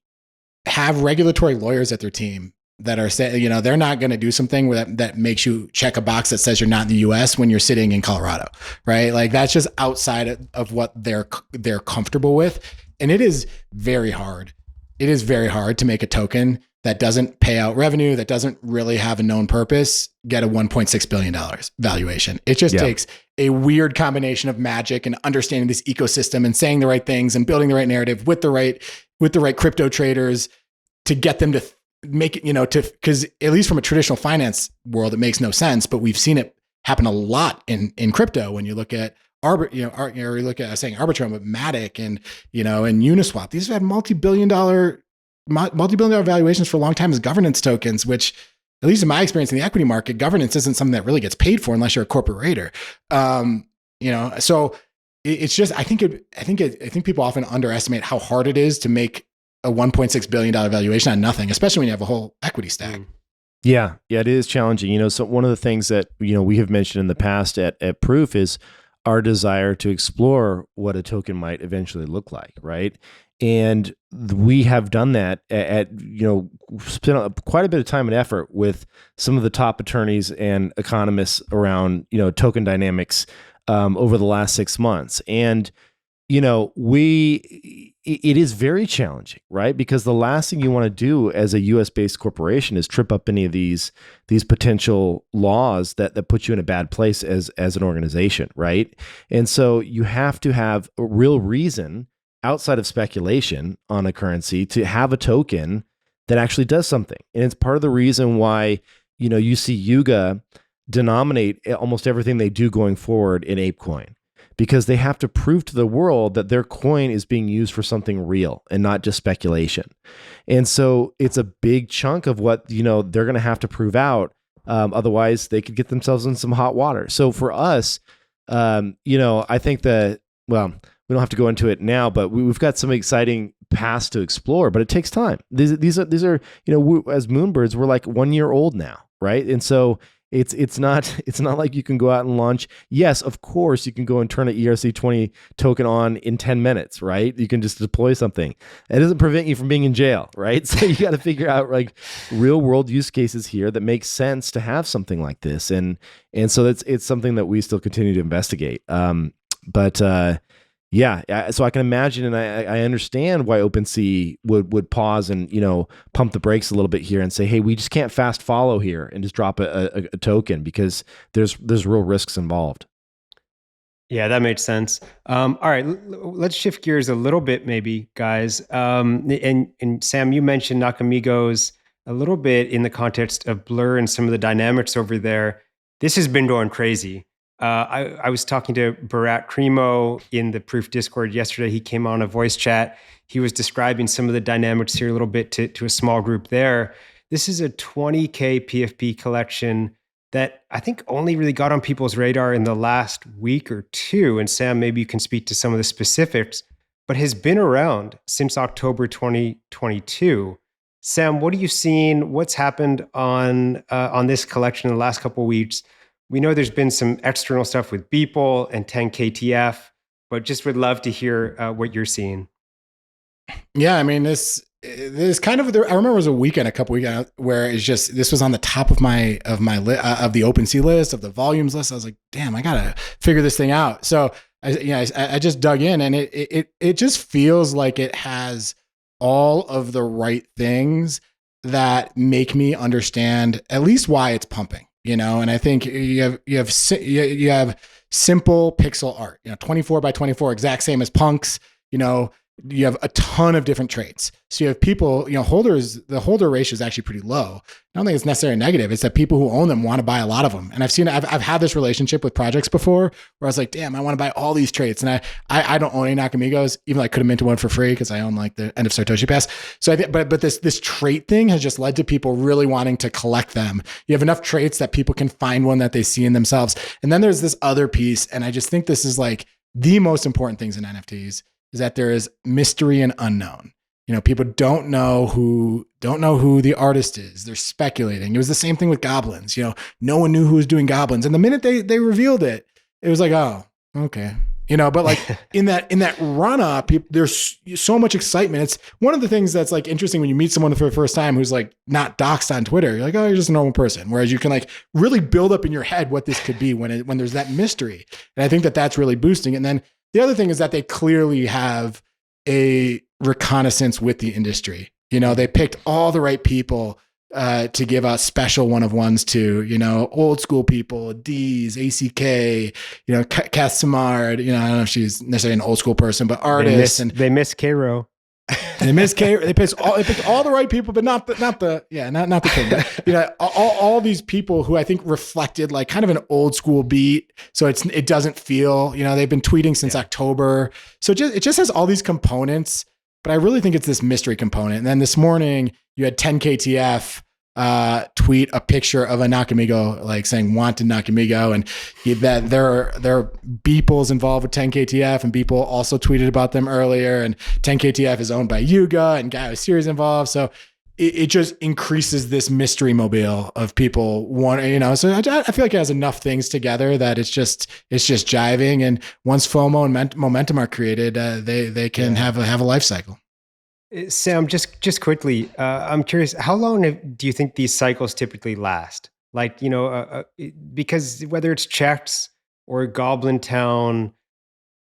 have regulatory lawyers at their team that are saying, they're not going to do something that makes you check a box that says you're not in the US when you're sitting in Colorado, right? Like, that's just outside of what they're comfortable with. And it is very hard. It is very hard to make a token that doesn't pay out revenue, that doesn't really have a known purpose, get a $1.6 billion valuation. It just takes a weird combination of magic and understanding this ecosystem and saying the right things and building the right narrative with the right crypto traders to get them to make it, because at least from a traditional finance world, it makes no sense, but we've seen it happen a lot in crypto. When you look at you look at Arbitrum with Matic and Uniswap, these have had multi-billion dollar valuations for a long time as governance tokens, which, at least in my experience in the equity market, governance isn't something that really gets paid for unless you're a corporate raider. So it's just, I think people often underestimate how hard it is to make a $1.6 billion valuation on nothing, especially when you have a whole equity stack. Yeah, it is challenging. So one of the things that, we have mentioned in the past at Proof is our desire to explore what a token might eventually look like, right? And we have done that spent quite a bit of time and effort with some of the top attorneys and economists around, token dynamics over the last 6 months. And, it is very challenging, right? Because the last thing you want to do as a US-based corporation is trip up any of these potential laws that put you in a bad place as an organization, right? And so you have to have a real reason outside of speculation on a currency to have a token that actually does something. And it's part of the reason why, you see Yuga denominate almost everything they do going forward in ApeCoin, because they have to prove to the world that their coin is being used for something real and not just speculation. And so it's a big chunk of what, they're going to have to prove out. Otherwise they could get themselves in some hot water. So for us, I think that, well, we don't have to go into it now, but we've got some exciting paths to explore, but it takes time. These are, as Moonbirds, we're like 1 year old now, right? And so it's not like you can go out and launch. Yes, of course, you can go and turn an ERC20 token on in 10 minutes, right? You can just deploy something. That doesn't prevent you from being in jail, right? So you got to figure out like real world use cases here that make sense to have something like this, and so it's something that we still continue to investigate. So I can imagine, and I understand why OpenSea would pause and pump the brakes a little bit here and say, hey, we just can't fast follow here and just drop a token, because there's real risks involved. Yeah, that makes sense. All right, let's shift gears a little bit, maybe, guys. And Sam, you mentioned Nakamigos a little bit in the context of Blur and some of the dynamics over there. This has been going crazy. I was talking to Bharat Cremo in the Proof Discord yesterday. He came on a voice chat. He was describing some of the dynamics here a little bit to a small group there. This is a 20K PFP collection that I think only really got on people's radar in the last week or two. And Sam, maybe you can speak to some of the specifics, but has been around since October 2022. Sam, what are you seeing? What's happened on this collection in the last couple of weeks? We know there's been some external stuff with Beeple and 10KTF, but just would love to hear what you're seeing. Yeah, I mean, this kind of, I remember it was a weekend, a couple weekends where it's just, this was on the top of of the OpenSea list, of the volumes list. I was like, damn, I gotta figure this thing out. So I just dug in, and it just feels like it has all of the right things that make me understand at least why it's pumping. And I think you have simple pixel art, 24 by 24, exact same as punks. You have a ton of different traits. So you have people, holders, the holder ratio is actually pretty low. I don't think it's necessarily negative. It's that people who own them want to buy a lot of them. And I've had this relationship with projects before where I was like, damn, I want to buy all these traits. And I don't own any Nakamigos, even though I could have minted one for free because I own like the end of Satoshi Pass. So I think, but this trait thing has just led to people really wanting to collect them. You have enough traits that people can find one that they see in themselves. And then there's this other piece. And I just think this is like the most important things in NFTs, is that there is mystery and unknown. People don't know who the artist is. They're speculating. It was the same thing with goblins. No one knew who was doing goblins. And the minute they revealed it, it was like, oh, okay. But like in that run up, there's so much excitement. It's one of the things that's like interesting when you meet someone for the first time who's like not doxed on Twitter. You're like, oh, you're just a normal person. Whereas you can like really build up in your head what this could be when there's that mystery. And I think that's really boosting. And then the other thing is that they clearly have a reconnaissance with the industry. They picked all the right people to give out special one-of-ones to, old school people, D's, ACK, Kath Samard, I don't know if she's necessarily an old school person, but artists. They miss K-Row. They picked all the right people, but not the king. But, all these people who I think reflected like kind of an old school beat. So it doesn't feel, they've been tweeting since October. So it just has all these components, but I really think it's this mystery component. And then this morning you had 10KTF tweet a picture of a Nakamigo, like saying wanted Nakamigo, and that there are Beeples involved with 10KTF, and Beeple also tweeted about them earlier, and 10KTF is owned by Yuga, and Guy Series involved. So it just increases this mystery mobile of people so I feel like it has enough things together that it's just jiving, and once FOMO and momentum are created, they can have a life cycle. Sam, just quickly, I'm curious, how long do you think these cycles typically last? Like, because whether it's Checks or Goblin Town,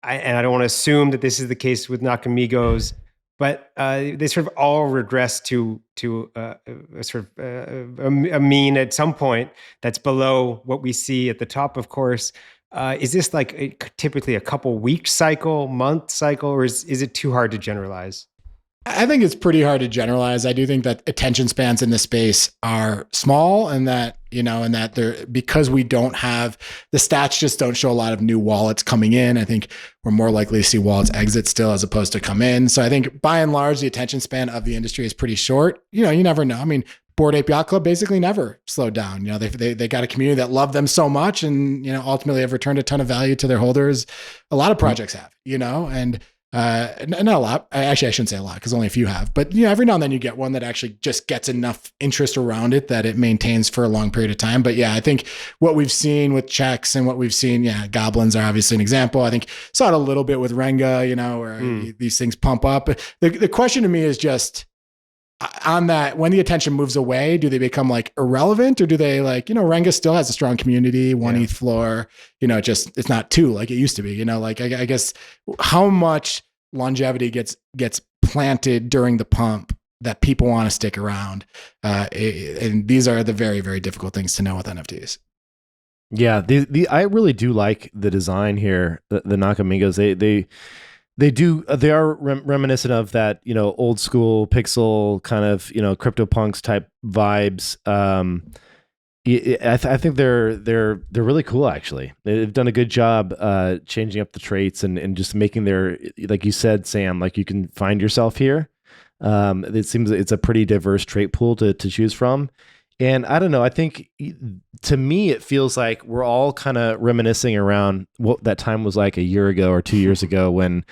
and I don't want to assume that this is the case with Nakamigos, but they sort of all regress to a sort of a mean at some point that's below what we see at the top, of course. Is this like typically a couple week cycle, month cycle, or is it too hard to generalize? I think it's pretty hard to generalize. I do think that attention spans in this space are small, and that, they're, because we don't have, the stats just don't show a lot of new wallets coming in. I think we're more likely to see wallets exit still as opposed to come in. So I think by and large, the attention span of the industry is pretty short. You never know. I mean, Bored Ape Yacht Club basically never slowed down. They got a community that loved them so much, and, ultimately have returned a ton of value to their holders. A lot of projects have, and not a lot. Actually, I shouldn't say a lot because only a few have. But every now and then you get one that actually just gets enough interest around it that it maintains for a long period of time. But yeah, I think what we've seen with Checks and what we've seen, Goblins are obviously an example. I think saw it a little bit with Renga, where these things pump up. The question to me is just on that, when the attention moves away, do they become like irrelevant, or do they Renga still has a strong community, one ETH floor, it's not two like it used to be, I guess how much longevity gets planted during the pump that people want to stick around. And these are the very, very difficult things to know with NFTs. Yeah. I really do like the design here. The Nakamigos, they are reminiscent of that, old school pixel kind of, CryptoPunks type vibes. I think they're really cool. Actually, they've done a good job changing up the traits and just making their, like you said, Sam, like you can find yourself here. It seems it's a pretty diverse trait pool to choose from. And I don't know, I think to me, it feels like we're all kind of reminiscing around what that time was like a year ago or 2 years ago when,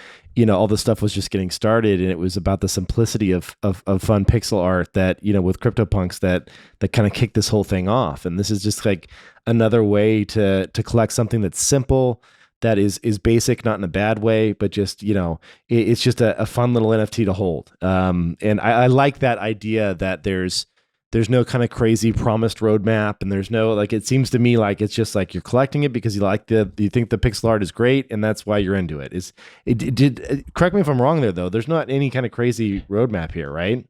all this stuff was just getting started, and it was about the simplicity of fun pixel art that, with CryptoPunks that kind of kicked this whole thing off. And this is just like another way to collect something that's simple, that is basic, not in a bad way, but just, it's just a fun little NFT to hold. And I like that idea that there's no kind of crazy promised roadmap, and there's no, like, it seems to me like it's just like you're collecting it because you think the pixel art is great, and that's why you're into it. Correct me if I'm wrong there, though. There's not any kind of crazy roadmap here, right?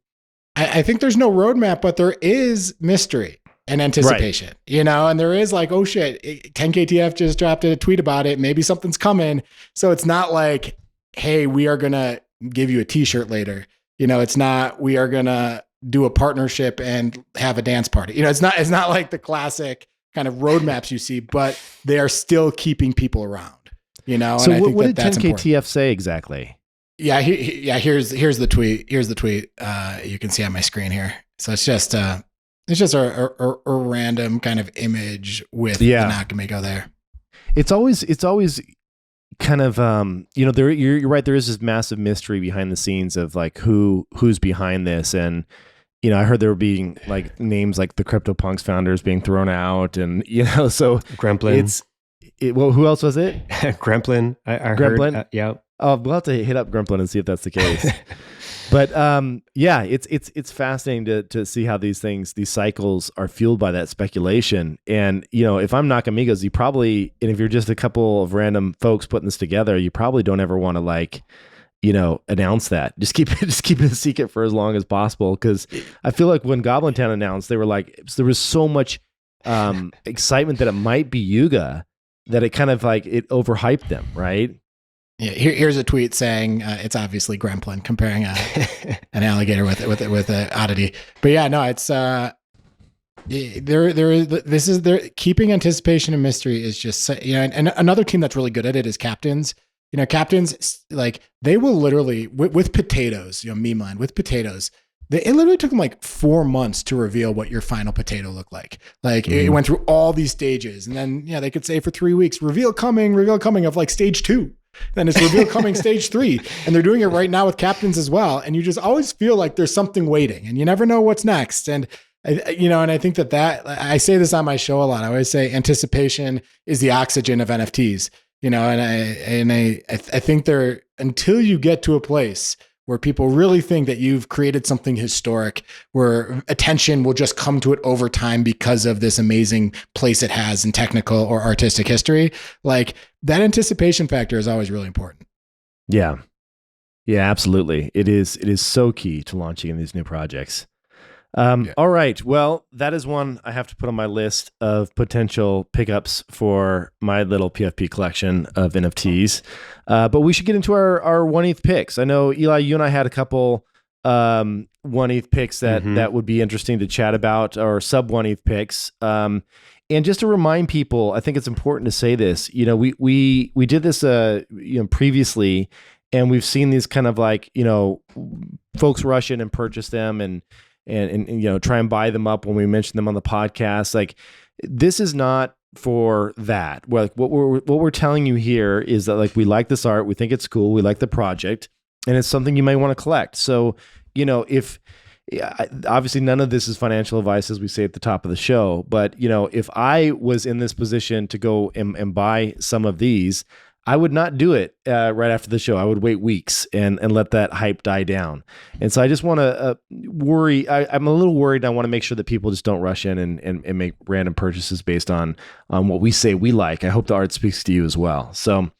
I think there's no roadmap, but there is mystery and anticipation, right. And there is like, oh shit, 10KTF just dropped a tweet about it. Maybe something's coming. So it's not like, hey, we are going to give you a t-shirt later. It's not, we are going to do a partnership and have a dance party. It's not like the classic kind of roadmaps you see, but they are still keeping people around, So and I think what did 10KTF say exactly? Yeah. Here's the tweet. Here's the tweet. You can see on my screen here. So it's just a random kind of image with the Nakamigo there. It's always kind of you're right, there is this massive mystery behind the scenes of like who's behind this. And I heard there were being like names like the CryptoPunks founders being thrown out, and so Gremplin. Well, who else was it? Gremplin. I Gremplin. Heard, yeah. Oh, we'll have to hit up Gremplin and see if that's the case. But it's fascinating to see how these cycles are fueled by that speculation. And if I'm Nakamigos, and if you're just a couple of random folks putting this together, you probably don't ever want to announce that. Just keep it a secret for as long as possible. Because I feel like when Goblin Town announced, they were like, there was so much excitement that it might be Yuga that it kind of like it overhyped them, right? Yeah, here's a tweet saying it's obviously Gremplin comparing an alligator with an oddity. But yeah, no, it's keeping anticipation and mystery is just, and another team that's really good at it is Captains. Captains, like, they will literally with potatoes, meme line with potatoes. It literally took them like 4 months to reveal what your final potato looked like. Like it went through all these stages, and then they could say for 3 weeks, reveal coming of like stage 2. Then it's reveal coming stage 3, and they're doing it right now with Captains as well. And you just always feel like there's something waiting, and you never know what's next. And and I think that I say this on my show a lot. I always say anticipation is the oxygen of NFTs. And I think until you get to a place where people really think that you've created something historic, where attention will just come to it over time because of this amazing place it has in technical or artistic history, like that anticipation factor is always really important. Yeah. Yeah, absolutely. It is so key to launching in these new projects. All right. Well, that is one I have to put on my list of potential pickups for my little PFP collection of NFTs. But we should get into our 1 ETH picks. I know, Eli, you and I had a couple 1 ETH picks that would be interesting to chat about, or sub 1 ETH picks. And just to remind people, I think it's important to say this. We did this previously, and we've seen these kind of like folks rush in and purchase them and try and buy them up when we mention them on the podcast. Like, this is not for that. Well, like, what we're telling you here is that, like, we like this art, we think it's cool, we like the project, and it's something you might want to collect. So, if obviously none of this is financial advice, as we say at the top of the show, but if I was in this position to go and buy some of these, I would not do it right after the show. I would wait weeks and let that hype die down. And so I just want to worry. I'm a little worried. I want to make sure that people just don't rush in and make random purchases based on what we say we like. I hope the art speaks to you as well. So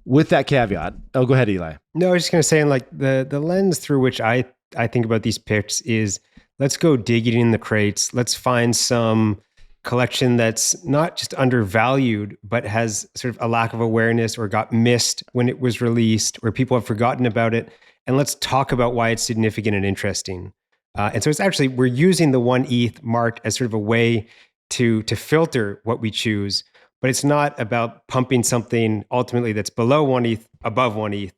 with that caveat, go ahead, Eli. No, I was just going to say, like, the lens through which I think about these picks is, let's go digging in the crates. Let's find some collection that's not just undervalued, but has sort of a lack of awareness or got missed when it was released, or people have forgotten about it. And let's talk about why it's significant and interesting. And so it's actually, we're using the 1 ETH mark as sort of a way to filter what we choose, but it's not about pumping something ultimately that's below 1 ETH, above 1 ETH,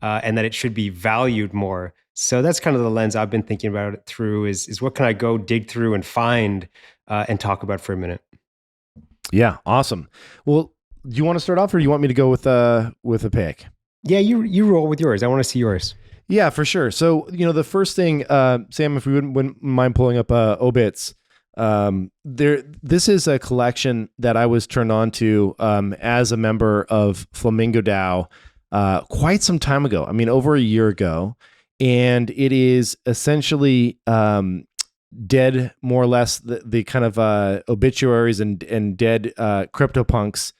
and that it should be valued more. So that's kind of the lens I've been thinking about it through, is what can I go dig through and find and talk about for a minute. Yeah, awesome. Well, do you want to start off, or do you want me to go with a pick? Yeah, you roll with yours. I want to see yours. Yeah, for sure. So, the first thing, Sam, if we wouldn't mind pulling up Obits, this is a collection that I was turned on to as a member of Flamingo DAO quite some time ago. I mean, over a year ago. And it is essentially dead, more or less, the kind of obituaries and dead CryptoPunks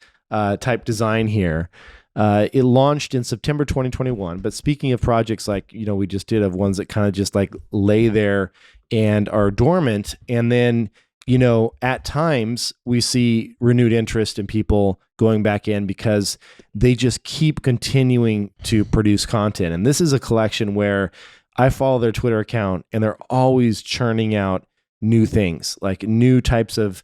type design here. It launched in September 2021. But speaking of projects like, we just did, of ones that kind of just like lay there and are dormant, and then, at times we see renewed interest in people going back in because they just keep continuing to produce content. And this is a collection where I follow their Twitter account, and they're always churning out new things, like new types of,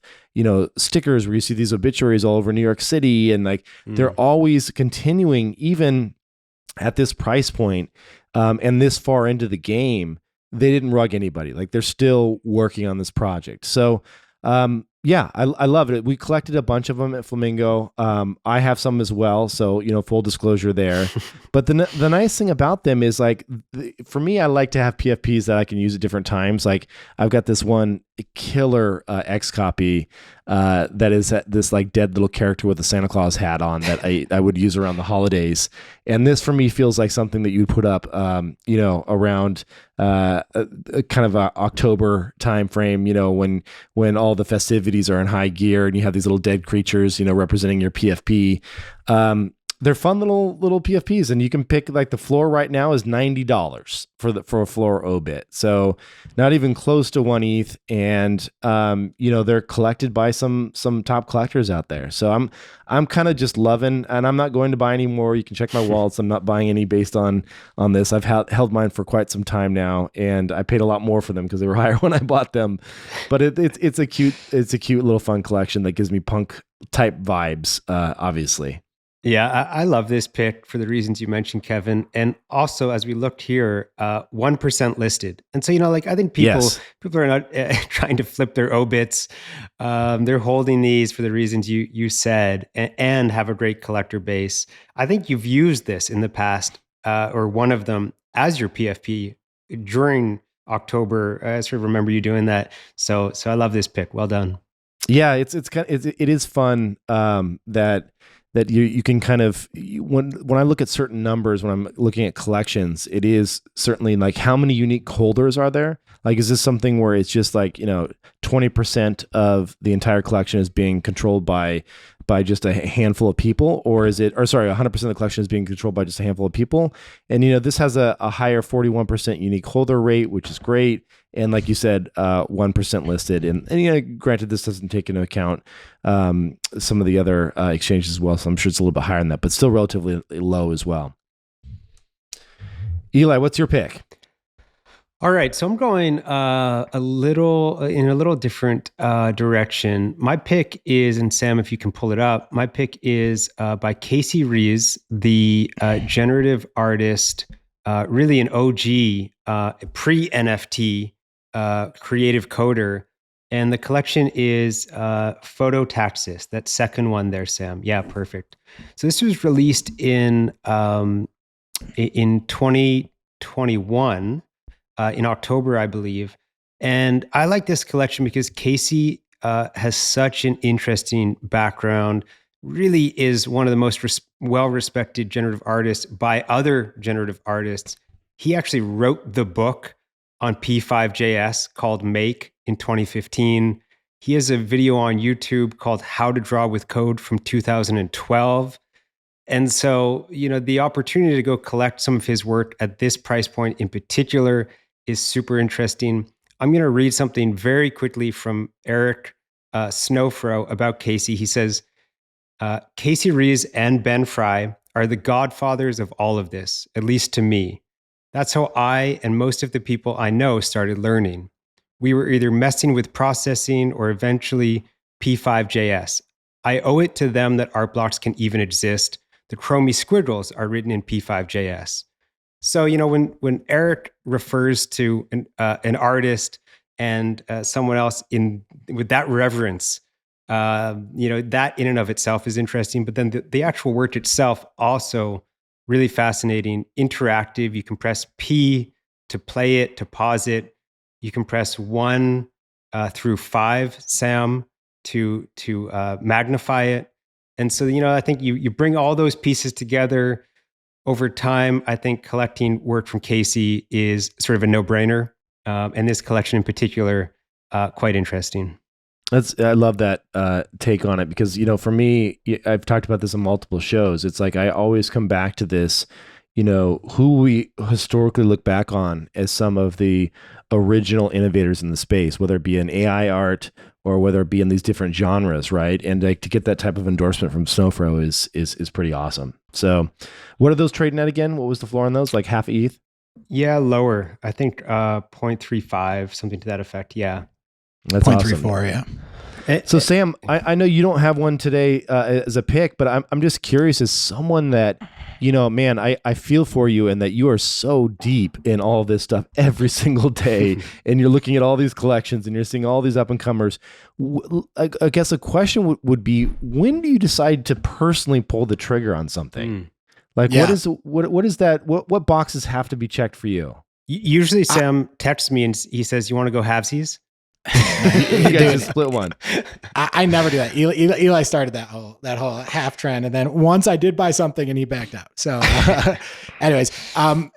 stickers where you see these obituaries all over New York City. And like, they're always continuing, even at this price point, and this far into the game. They didn't rug anybody. Like, they're still working on this project. So, yeah, I love it. We collected a bunch of them at Flamingo. I have some as well. So, full disclosure there. But the nice thing about them is, like, for me, I like to have PFPs that I can use at different times. Like, I've got this one killer X copy that is this like dead little character with a Santa Claus hat on that I would use around the holidays. And this for me feels like something that you'd put up, around a kind of a October time frame, when all the festivities are in high gear and you have these little dead creatures, representing your PFP. They're fun little PFPs, and you can pick like the floor right now is $90 for a floor obit. So not even close to 1 ETH, and they're collected by some top collectors out there. So I'm kind of just loving, and I'm not going to buy any more. You can check my wallets. I'm not buying any based on this. I've held mine for quite some time now, and I paid a lot more for them because they were higher when I bought them. But it's a cute little fun collection that gives me punk type vibes, obviously. Yeah, I love this pick for the reasons you mentioned, Kevin. And also, as we looked here, 1% listed. And so, I think people are not trying to flip their obits. They're holding these for the reasons you said, and have a great collector base. I think you've used this in the past, or one of them, as your PFP during October. I sort of remember you doing that. So I love this pick. Well done. Yeah, it is fun that you can kind of, when I look at certain numbers, when I'm looking at collections, it is certainly like how many unique holders are there? Like, is this something where it's just like, 20% of the entire collection is being controlled by just a handful of people, or 100% of the collection is being controlled by just a handful of people? And, this has a higher 41% unique holder rate, which is great. And like you said, 1% listed. And granted, this doesn't take into account some of the other exchanges as well. So I'm sure it's a little bit higher than that, but still relatively low as well. Eli, what's your pick? All right, so I'm going a little different direction. My pick is, and Sam, if you can pull it up, my pick is by Casey Rees, the generative artist, really an OG, pre-NFT creative coder. And the collection is Phototaxis, that second one there, Sam. Yeah, perfect. So this was released in 2021. In October, I believe. And I like this collection because Casey has such an interesting background, really is one of the most well-respected generative artists by other generative artists. He actually wrote the book on P5JS called Make in 2015. He has a video on YouTube called How to Draw with Code from 2012. And so, the opportunity to go collect some of his work at this price point in particular is super interesting. I'm going to read something very quickly from Eric Snowfro about Casey. He says, Casey Rees and Ben Fry are the godfathers of all of this, at least to me. That's how I and most of the people I know started learning. We were either messing with processing or eventually P5JS. I owe it to them that art blocks can even exist. The Chromie squiggles are written in P5JS. So, when Eric refers to an artist and someone else with that reverence, that in and of itself is interesting. But then the actual work itself also really fascinating, interactive. You can press P to play it, to pause it. You can press 1 through 5, Sam, to magnify it. And so, I think you bring all those pieces together. Over time, I think collecting work from Casey is sort of a no-brainer, and this collection in particular, quite interesting. I love that take on it because, for me, I've talked about this in multiple shows. It's like I always come back to this, who we historically look back on as some of the original innovators in the space, whether it be in AI art or whether it be in these different genres, right? And like to get that type of endorsement from Snowfro is pretty awesome. So what are those trading at again? What was the floor on those? Like half ETH? Yeah, lower. I think 0.35, something to that effect. Yeah. That's 0.34, awesome. Yeah. So Sam, I know you don't have one today as a pick, but I'm just curious as someone that, man, I feel for you and that you are so deep in all this stuff every single day and you're looking at all these collections and you're seeing all these up and comers. I guess a question would be, when do you decide to personally pull the trigger on something? Like what is that? What boxes have to be checked for you? Usually Sam texts me and he says, "You want to go halvesies?" You guys just split one. I never do that. Eli started that whole half trend, and then once I did buy something, and he backed out. So, anyways, no,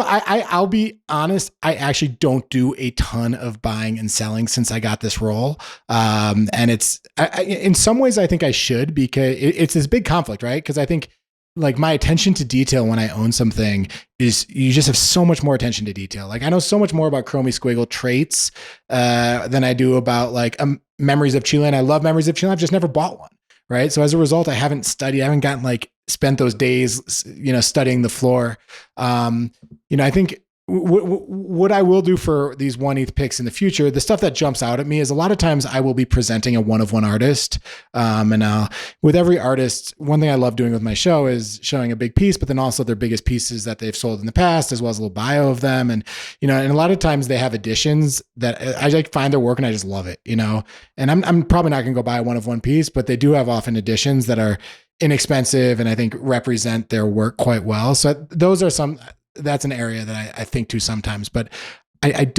I'll be honest. I actually don't do a ton of buying and selling since I got this role, and it's in some ways I think I should because it's this big conflict, right? Because I think like my attention to detail when I own something is you just have so much more attention to detail. Like I know so much more about Chromie Squiggle traits than I do about like Memories of Chile. And I love Memories of Chile. I've just never bought one. Right. So as a result, I haven't gotten like spent those days, studying the floor. I think what I will do for these 1 ETH picks in the future, the stuff that jumps out at me is a lot of times I will be presenting a one-of-one artist. With every artist, one thing I love doing with my show is showing a big piece, but then also their biggest pieces that they've sold in the past, as well as a little bio of them. And a lot of times they have editions that I like find their work and I just love it, and I'm probably not going to go buy a one-of-one piece, but they do have often editions that are inexpensive and I think represent their work quite well. So that's an area that I think to sometimes, but I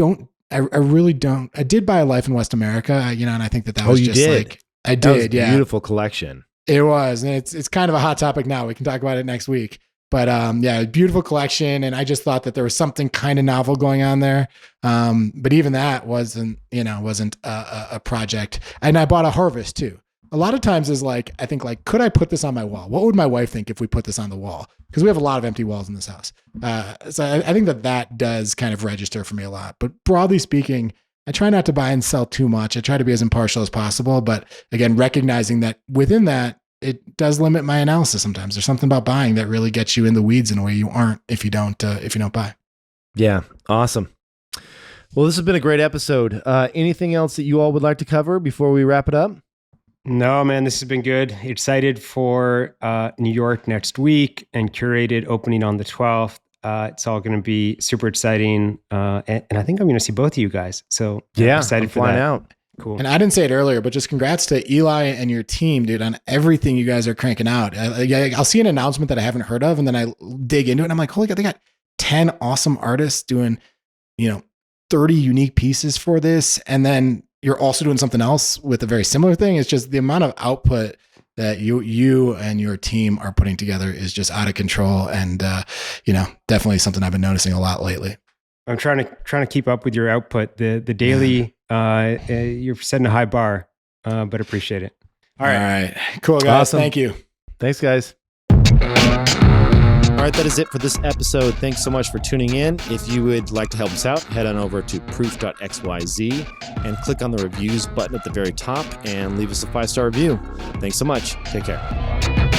really don't. I did buy a Life in West America, and I think that was just did? Like, I that did. Was a yeah. Beautiful collection. It was. And it's kind of a hot topic now. We can talk about it next week, but beautiful collection. And I just thought that there was something kind of novel going on there. But even that wasn't a project. And I bought a Harvest too. A lot of times is like, I think like, could I put this on my wall? What would my wife think if we put this on the wall? Because we have a lot of empty walls in this house. So I think that does kind of register for me a lot. But broadly speaking, I try not to buy and sell too much. I try to be as impartial as possible. But again, recognizing that within that, it does limit my analysis sometimes. There's something about buying that really gets you in the weeds in a way you aren't if you don't buy. Yeah. Awesome. Well, this has been a great episode. Anything else that you all would like to cover before we wrap it up? No, man, this has been good. Excited for New York next week and Curated opening on the 12th. It's all going to be super exciting. And I think I'm going to see both of you guys. So yeah, excited for flying that. Out. Cool. And I didn't say it earlier, but just congrats to Eli and your team, dude, on everything you guys are cranking out. I'll see an announcement that I haven't heard of, and then I dig into it, and I'm like, holy God, they got 10 awesome artists doing, 30 unique pieces for this. And then you're also doing something else with a very similar thing. It's just the amount of output that you and your team are putting together is just out of control. And, definitely something I've been noticing a lot lately. I'm trying to keep up with your output. The daily, you're setting a high bar, but appreciate it. All right. Cool, guys. Awesome. Thank you. Thanks, guys. All right, that is it for this episode. Thanks so much for tuning in. If you would like to help us out, head on over to proof.xyz and click on the reviews button at the very top and leave us a 5-star review. Thanks so much. Take care.